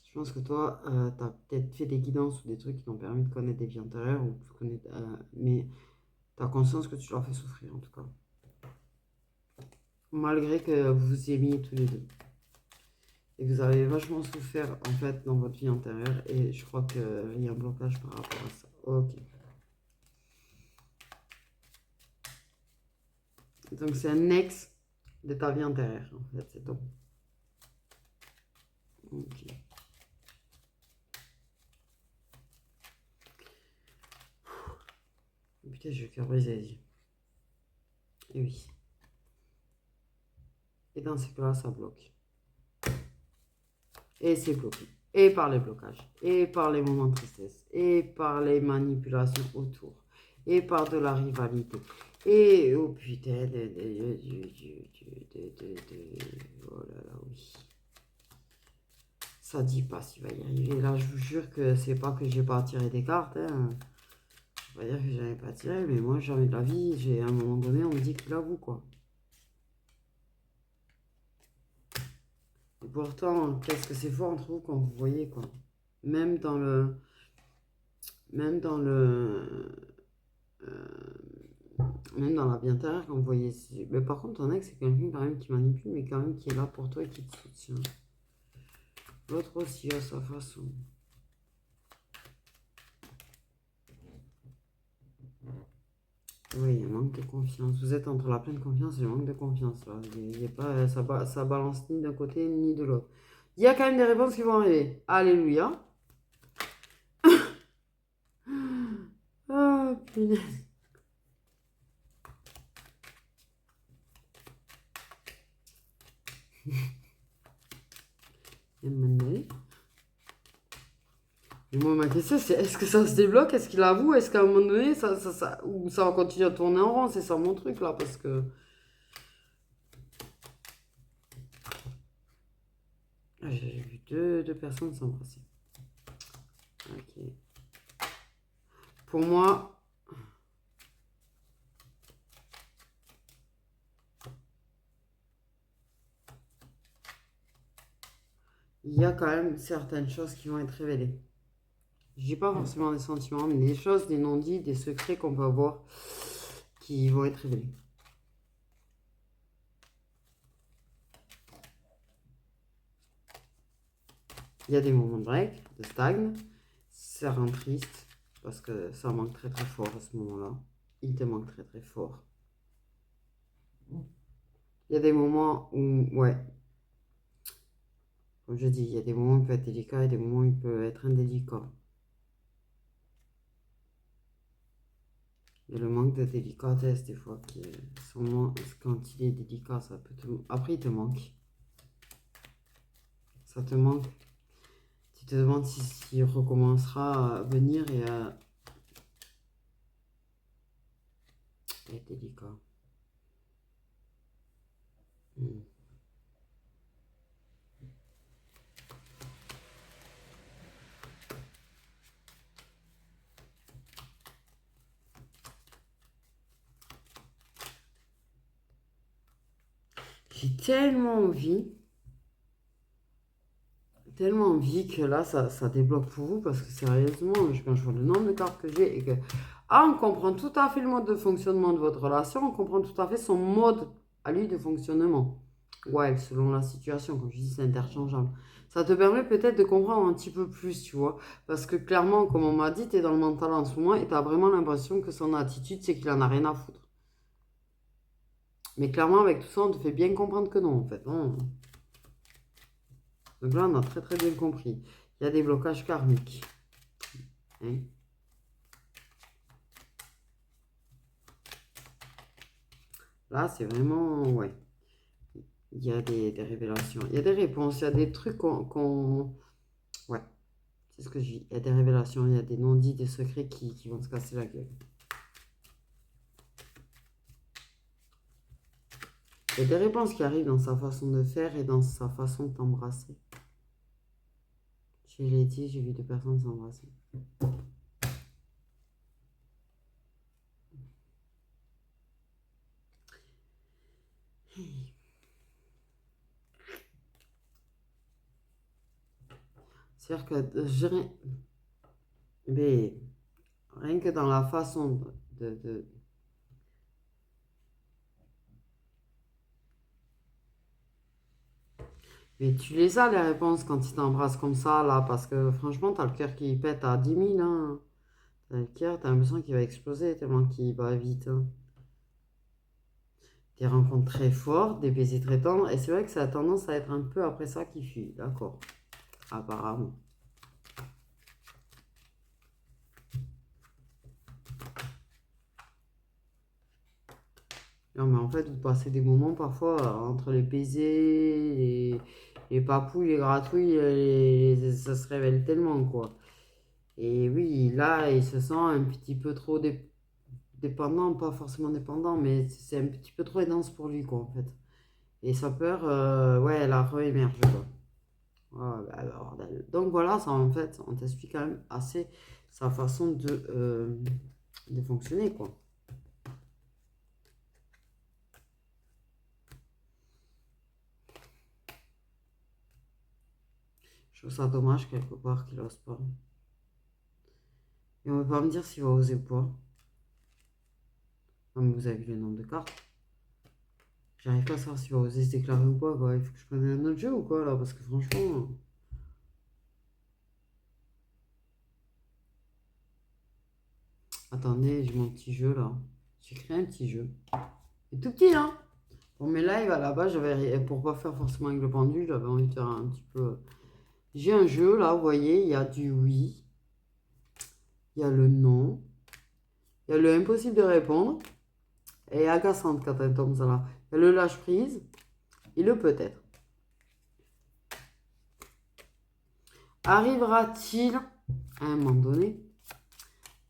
Je pense que toi, tu as peut-être fait des guidances ou des trucs qui t'ont permis de connaître des vies antérieures, ou mais tu as conscience que tu l'as fait souffrir en tout cas. Malgré que vous vous aimiez tous les deux. Et que vous avez vachement souffert en fait dans votre vie antérieure. Et je crois qu'il y a un blocage par rapport à ça. Ok. Donc c'est un ex de ta vie antérieure en fait, c'est tout. Ok. Putain, je vais cœur brisé les yeux. Et oui. Et dans ces cas-là, ça bloque. Et c'est bloqué. Et par les blocages. Et par les moments de tristesse. Et par les manipulations autour. Et par de la rivalité. Et oh putain oh là là, oui. Ça dit pas s'il va y arriver. Là, je vous jure que c'est pas que j'ai pas tiré des cartes. Hein. Je vais pas dire que j'avais pas tiré, mais moi, jamais de la vie. À un moment donné, on me dit qu'il avoue, quoi. Et pourtant, qu'est-ce que c'est fort entre vous quand vous voyez, quoi. Même dans le... Même dans le... même dans la vie intérieure, quand vous voyez... Mais par contre, ton ex, c'est quelqu'un quand même qui manipule, mais quand même qui est là pour toi et qui te soutient. L'autre aussi à sa façon. Oui, il y a un manque de confiance. Vous êtes entre la pleine confiance et le manque de confiance. Là. Il y a pas, ça balance ni d'un côté ni de l'autre. Il y a quand même des réponses qui vont arriver. Alléluia. Ah, punaise. Et maintenant, et moi, ma question, c'est est-ce que ça se débloque? Est-ce qu'il avoue? Est-ce qu'à un moment donné, ou ça va continuer à tourner en rond? C'est ça mon truc, là, parce que... J'ai vu deux personnes s'embrasser. Ok. Pour moi... il y a quand même certaines choses qui vont être révélées. Je dis pas forcément des sentiments, mais des choses, des non-dits, des secrets qu'on peut avoir qui vont être révélés. Il y a des moments de break, de stagne. Ça rend triste parce que ça manque très très fort à ce moment-là. Il te manque très très fort. Il y a des moments où, ouais, comme je dis, il y a des moments où il peut être délicat et des moments où il peut être indélicat. Il y a le manque de délicatesse des fois qui est quand il est délicat, ça peut te... Après, il te manque. Ça te manque. Tu te demandes s'il recommencera à venir et à être délicat. Hmm. J'ai tellement envie que là, ça débloque pour vous parce que sérieusement, quand je vois le nombre de cartes que j'ai et que, on comprend tout à fait le mode de fonctionnement de votre relation, on comprend tout à fait son mode à lui de fonctionnement. Ouais, selon la situation, comme je dis, c'est interchangeable. Ça te permet peut-être de comprendre un petit peu plus, tu vois. Parce que clairement, comme on m'a dit, t'es dans le mental en ce moment et t'as vraiment l'impression que son attitude, c'est qu'il en a rien à foutre. Mais clairement, avec tout ça, on te fait bien comprendre que non, en fait. Non. Donc là, on a très très bien compris. Il y a des blocages karmiques. Hein. Là, c'est vraiment... Ouais. Il y a des révélations. Il y a des réponses. Il y a des trucs qu'on... Ouais. C'est ce que je dis. Il y a des révélations. Il y a des non-dits, des secrets qui vont se casser la gueule. Il y a des réponses qui arrivent dans sa façon de faire et dans sa façon de t'embrasser. Je l'ai dit, j'ai vu deux personnes s'embrasser. C'est-à-dire que mais, rien que dans la façon de... Mais tu les as, les réponses, quand ils t'embrassent comme ça, là, parce que franchement, t'as le cœur qui pète à 10 000, hein. T'as le cœur, t'as l'impression qu'il va exploser tellement qu'il va vite, hein. Des rencontres très fortes, des baisers très tendres, et c'est vrai que ça a tendance à être un peu après ça qui fuit, d'accord, apparemment. Non, mais en fait, vous passez des moments parfois entre les baisers, les papouilles, les gratouilles, ça se révèle tellement, quoi. Et oui, là, il se sent un petit peu trop dépendant, pas forcément dépendant, mais c'est un petit peu trop intense pour lui, quoi, en fait. Et sa peur, ouais, elle a réémergé, quoi. Ah, bah, bordel. Donc voilà, ça, en fait, on t'explique quand même assez sa façon de fonctionner, quoi. Je trouve ça dommage, quelque part, qu'il ose pas. Et on va pas me dire s'il va oser ou pas. Non, mais vous avez vu le nombre de cartes. J'arrive pas à savoir s'il va oser se déclarer ou pas, quoi. Il faut que je prenne un autre jeu ou quoi, là, parce que franchement... Attendez, j'ai mon petit jeu, là. J'ai créé un petit jeu. C'est tout petit, hein. Pour mes lives, à la base, pour pas faire forcément avec le pendule, j'avais envie de faire un petit peu... J'ai un jeu, là, vous voyez, il y a du oui, il y a le non, il y a le impossible de répondre, et agaçante quand elle tombe, ça là. Il y a le lâche-prise, et le peut-être. Arrivera-t-il, à un moment donné,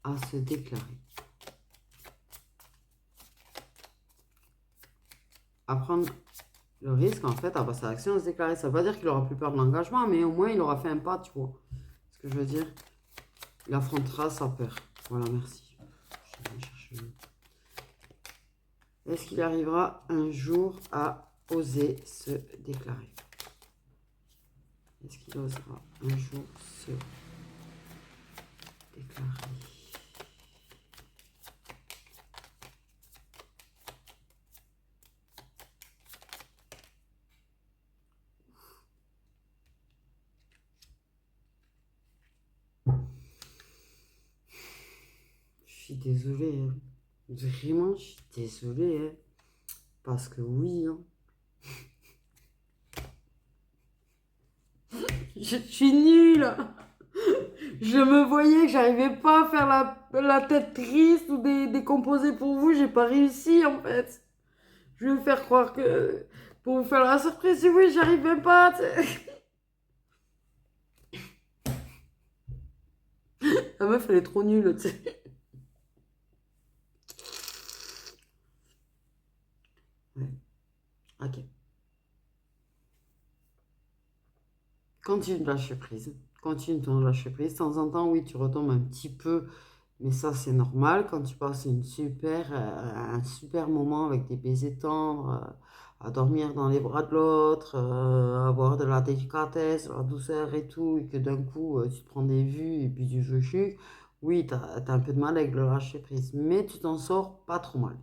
à se déclarer? À prendre le risque, en fait, à passer à l'action, à se déclarer. Ça veut pas dire qu'il aura plus peur de l'engagement, mais au moins, il aura fait un pas, tu vois. Ce que je veux dire, il affrontera sa peur. Voilà, merci. Je vais chercher. Est-ce qu'il arrivera un jour à oser se déclarer? Est-ce qu'il osera un jour se déclarer? suis désolée. Hein. Vraiment, je suis désolée. Hein. Parce que oui. Hein. Je suis nulle. Je me voyais que j'arrivais pas à faire la tête triste ou des composés pour vous. J'ai pas réussi en fait. Je vais vous faire croire que pour vous faire la surprise, oui, j'arrive même pas. La meuf, elle est trop nulle, tu sais. Ouais. Ok. Continue de lâcher prise. Continue de lâcher prise. De temps en temps, oui, tu retombes un petit peu. Mais ça, c'est normal quand tu passes un super moment avec des baisers tendres, à dormir dans les bras de l'autre, avoir de la délicatesse, de la douceur et tout, et que d'un coup, tu te prends des vues et puis tu joues chuc. Oui, t'as un peu de mal avec le lâcher prise, mais tu t'en sors pas trop mal.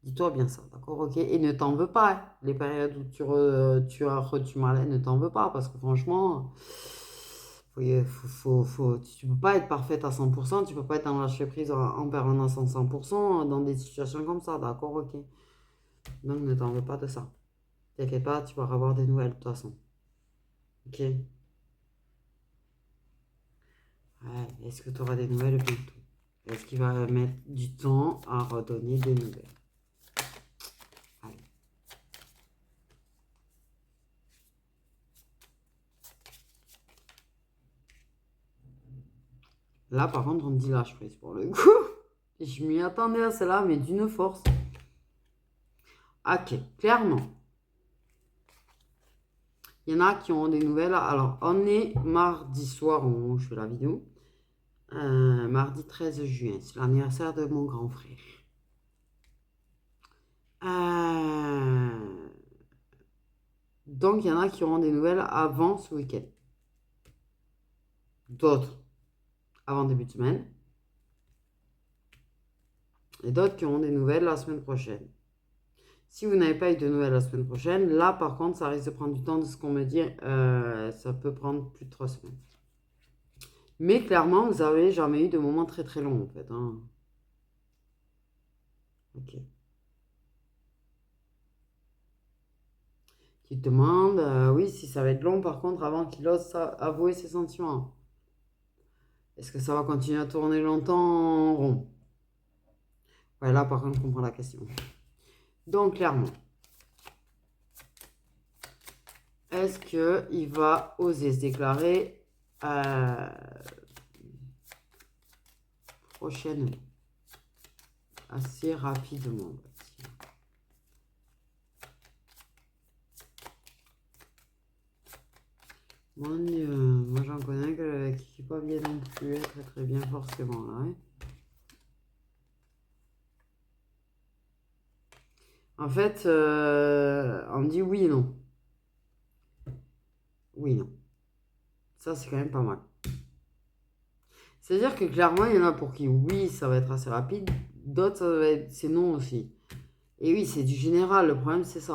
Dis-toi bien ça, d'accord, ok? Et ne t'en veux pas, hein. Les périodes où tu as du mal, ne t'en veux pas, parce que franchement, tu peux pas être parfaite à 100%, tu peux pas être en lâcher prise en permanence en 100% dans des situations comme ça, d'accord, ok? Donc ne t'en veux pas de ça. T'inquiète pas, tu vas avoir des nouvelles de toute façon. Ok? Ouais, est-ce que tu auras des nouvelles bientôt? Est-ce qu'il va mettre du temps à redonner des nouvelles? Allez. Là, par contre, on me dit lâche prise pour le coup. Je m'y attendais à cela, mais d'une force. Ok, clairement. Il y en a qui ont des nouvelles. Alors, on est mardi soir au moment où je fais la vidéo. Mardi 13 juin. C'est l'anniversaire de mon grand frère. Donc, il y en a qui auront des nouvelles avant ce week-end. D'autres avant début de semaine. Et d'autres qui auront des nouvelles la semaine prochaine. Si vous n'avez pas eu de nouvelles la semaine prochaine, là par contre, ça risque de prendre du temps de ce qu'on me dit. Ça peut prendre plus de 3 semaines. Mais clairement, vous n'avez jamais eu de moment très très long en fait. Hein. Ok. Qui demande, oui, si ça va être long par contre, avant qu'il ose avouer ses sentiments. Est-ce que ça va continuer à tourner longtemps en rond? Ouais, là par contre, je comprends la question. Donc clairement, est-ce qu'il va oser se déclarer prochainement? Assez rapidement. Moi j'en connais qui pas bien non plus très très bien forcément là. Hein. En fait, on dit oui et non. Oui, non. Ça c'est quand même pas mal. C'est-à-dire que clairement, il y en a pour qui oui, ça va être assez rapide, d'autres, ça va être c'est non aussi. Et oui, c'est du général, le problème c'est ça.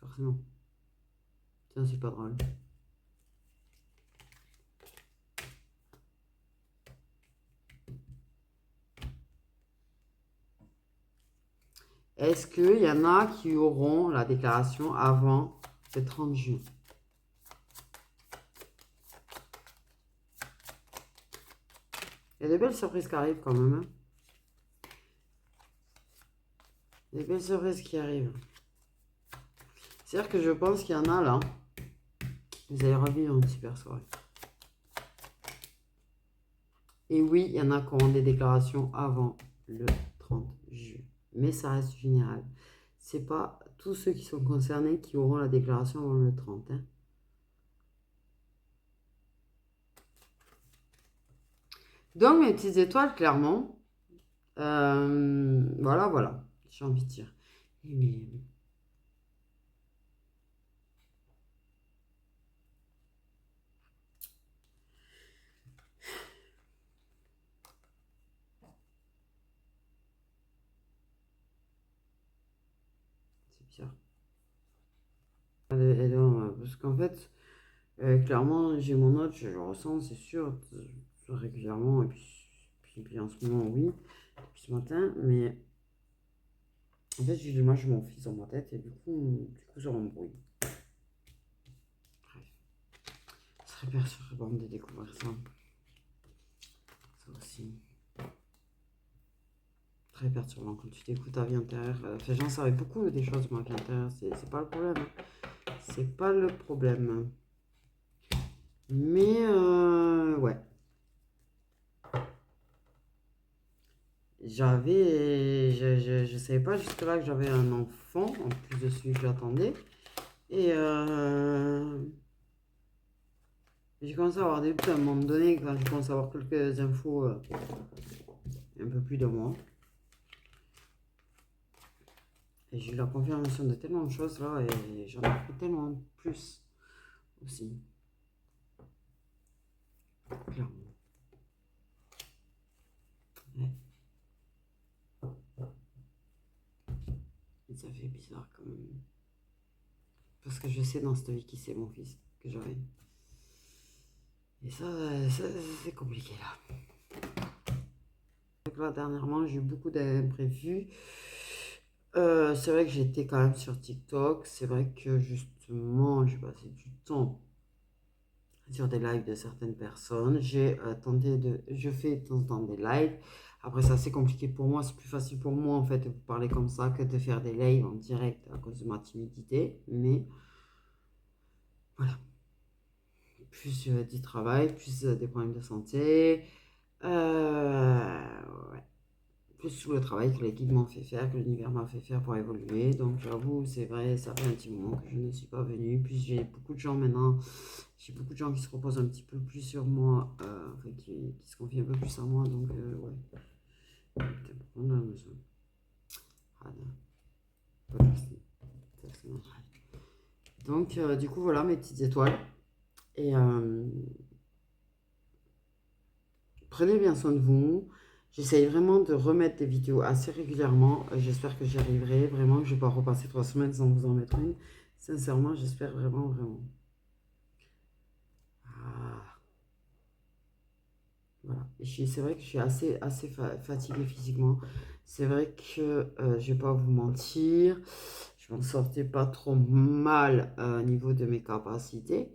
Forcément. Tiens, c'est pas drôle. Est-ce qu'il y en a qui auront la déclaration avant le 30 juin? Il y a des belles surprises qui arrivent quand même. Hein. Des belles surprises qui arrivent. C'est-à-dire que je pense qu'il y en a là. Vous allez revivre une super soirée. Et oui, il y en a qui auront des déclarations avant le 30 juin. Mais ça reste général. C'est pas tous ceux qui sont concernés qui auront la déclaration avant le 30. Hein. Donc, mes petites étoiles, clairement. Voilà. J'ai envie de dire. Mais, c'est bizarre. Parce qu'en fait, clairement, j'ai mon note, je le ressens, c'est sûr. régulièrement. Et puis en ce moment, oui, depuis ce matin. Mais en fait, j'ai l'image de mon fils dans ma tête et du coup, ça m'embrouille. Bref, ce serait perturbant de découvrir ça. Ça aussi. Très perturbant quand tu t'écoutes ta vie intérieure. Enfin, j'en savais beaucoup des choses de ma vie intérieure. C'est pas le problème. Hein. C'est pas le problème. Mais ouais. Je savais pas jusque-là que j'avais un enfant, en plus de celui que j'attendais. Et j'ai commencé à avoir des doutes à un moment donné, quand j'ai commencé à avoir quelques infos, un peu plus de moi. Et j'ai eu la confirmation de tellement de choses là, et j'en ai appris tellement plus aussi. Clairement. Ouais. Et ça fait bizarre quand même. Parce que je sais dans cette vie qui c'est mon fils que j'avais. Et ça c'est compliqué là. Donc là, dernièrement, j'ai eu beaucoup d'imprévus. C'est vrai que j'étais quand même sur TikTok. C'est vrai que justement, j'ai passé du temps sur des lives de certaines personnes. Je fais de temps en temps des lives. Après, c'est assez compliqué pour moi. C'est plus facile pour moi, en fait, de vous parler comme ça que de faire des lives en direct à cause de ma timidité. Mais voilà. Plus du travail, plus des problèmes de santé. Ouais. Plus tout le travail que l'équipe m'a fait faire, que l'univers m'a fait faire pour évoluer. Donc j'avoue, c'est vrai, ça fait un petit moment que je ne suis pas venue. Puis j'ai beaucoup de gens maintenant, j'ai beaucoup de gens qui se reposent un petit peu plus sur moi, enfin qui se confient un peu plus à moi. Donc ouais. On a besoin. Donc du coup voilà mes petites étoiles. Et prenez bien soin de vous. J'essaye vraiment de remettre des vidéos assez régulièrement. J'espère que j'y arriverai. Vraiment, que je ne vais pas repasser 3 semaines sans vous en mettre une. Sincèrement, j'espère vraiment, vraiment. Ah, voilà. C'est vrai que je suis assez fatiguée physiquement. C'est vrai que je ne vais pas vous mentir. Je m'en sortais pas trop mal au niveau de mes capacités.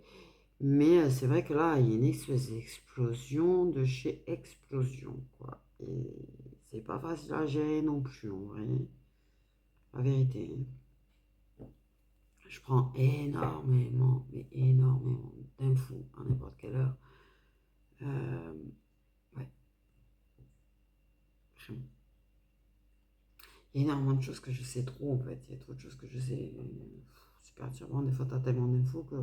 Mais c'est vrai que là, il y a une espèce d'explosion de chez Explosion, quoi. Et c'est pas facile à gérer non plus, en vrai. La vérité. Je prends énormément, mais énormément d'infos à n'importe quelle heure. Euh, ouais, vraiment. Il y a énormément de choses que je sais trop, en fait. Il y a trop de choses que je sais. C'est perturbant. Des fois, t'as tellement d'infos que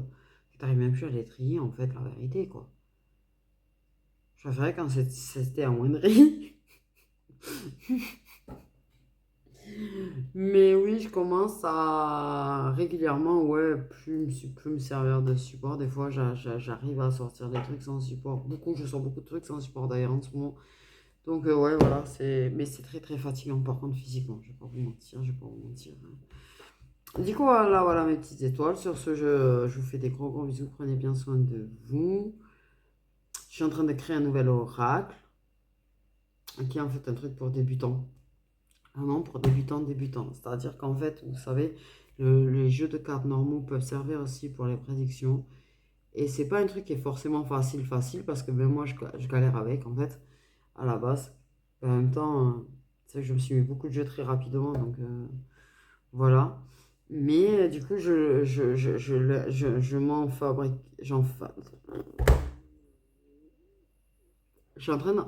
t'arrives même plus à les trier, en fait, la vérité, quoi. Je préférais quand c'était à moindrie. Mais oui, je commence à régulièrement, ouais, plus me servir de support. Des fois, j'arrive à sortir des trucs sans support. Je sors beaucoup de trucs sans support d'ailleurs en ce moment. Donc, ouais, voilà, mais c'est très très fatigant par contre physiquement. Je vais pas vous mentir, je vais pas vous mentir. Du coup, voilà mes petites étoiles. Sur ce, je vous fais des gros gros bisous. Prenez bien soin de vous. Je suis en train de créer un nouvel oracle qui est en fait un truc pour débutants. Ah non, pour débutants. C'est-à-dire qu'en fait, vous savez, les jeux de cartes normaux peuvent servir aussi pour les prédictions. Et c'est pas un truc qui est forcément facile, parce que même moi, je galère avec, en fait, à la base. En même temps, c'est vrai que je me suis mis beaucoup de jeux très rapidement, donc voilà. Mais du coup, je m'en fabrique. Je suis en train de.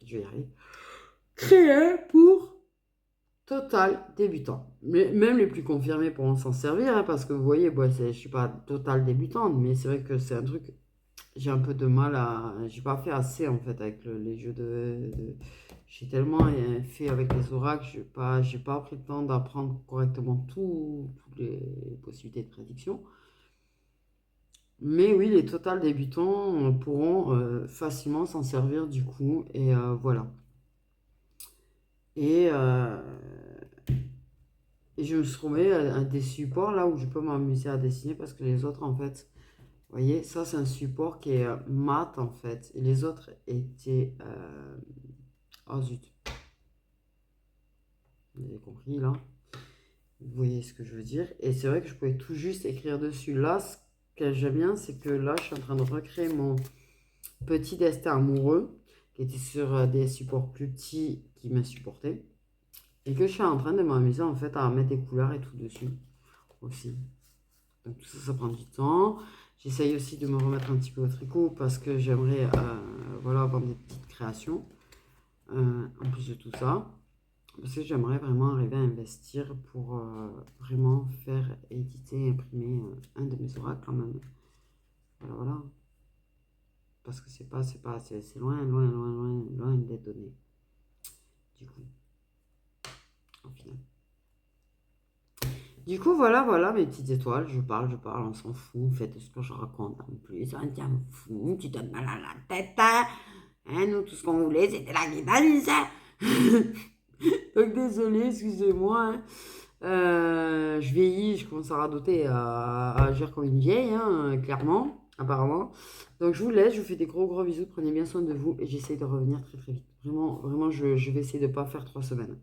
Je vais y arriver. Créer pour total débutant. Mais même les plus confirmés pourront s'en servir, hein, parce que vous voyez, bon, je ne suis pas total débutante, mais c'est vrai que c'est un truc, j'ai un peu de mal à. J'ai pas fait assez en fait avec les jeux j'ai tellement fait avec les oracles, j'ai pas pris le temps d'apprendre correctement toutes les possibilités de prédiction. Mais oui, les total débutants pourront facilement s'en servir du coup, et voilà. Et Et je me suis trouvé à des supports là où je peux m'amuser à dessiner parce que les autres, en fait, Vous voyez, ça c'est un support qui est mat en fait. Et les autres étaient... Oh zut. Vous avez compris là. Vous voyez ce que je veux dire. Et c'est vrai que je pouvais tout juste écrire dessus. Là, ce que j'aime bien, c'est que là, je suis en train de recréer mon petit destin amoureux qui était sur des supports plus petits qui me supportaient. Et que je suis en train de m'amuser en fait à mettre des couleurs et tout dessus aussi. Donc tout ça, ça prend du temps. J'essaye aussi de me remettre un petit peu au tricot parce que j'aimerais voilà, avoir des petites créations en plus de tout ça. Parce que j'aimerais vraiment arriver à investir pour vraiment faire éditer et imprimer un de mes oracles quand même. Voilà, voilà. Parce que c'est loin, loin, loin, loin, loin d'être donné. Du coup, au final. Du coup, voilà, voilà mes petites étoiles. Je parle, on s'en fout. Faites ce que je raconte en plus. On t'en fout, tu donnes mal à la tête. Hein. Nous, tout ce qu'on voulait, c'était la guidance. Donc, désolé, excusez-moi. Hein. Je vieillis, je commence à radoter, à agir comme une vieille, hein, clairement, apparemment. Donc, je vous laisse, je vous fais des gros, gros bisous. Prenez bien soin de vous et j'essaye de revenir très, très vite. Vraiment, vraiment, je vais essayer de ne pas faire 3 semaines.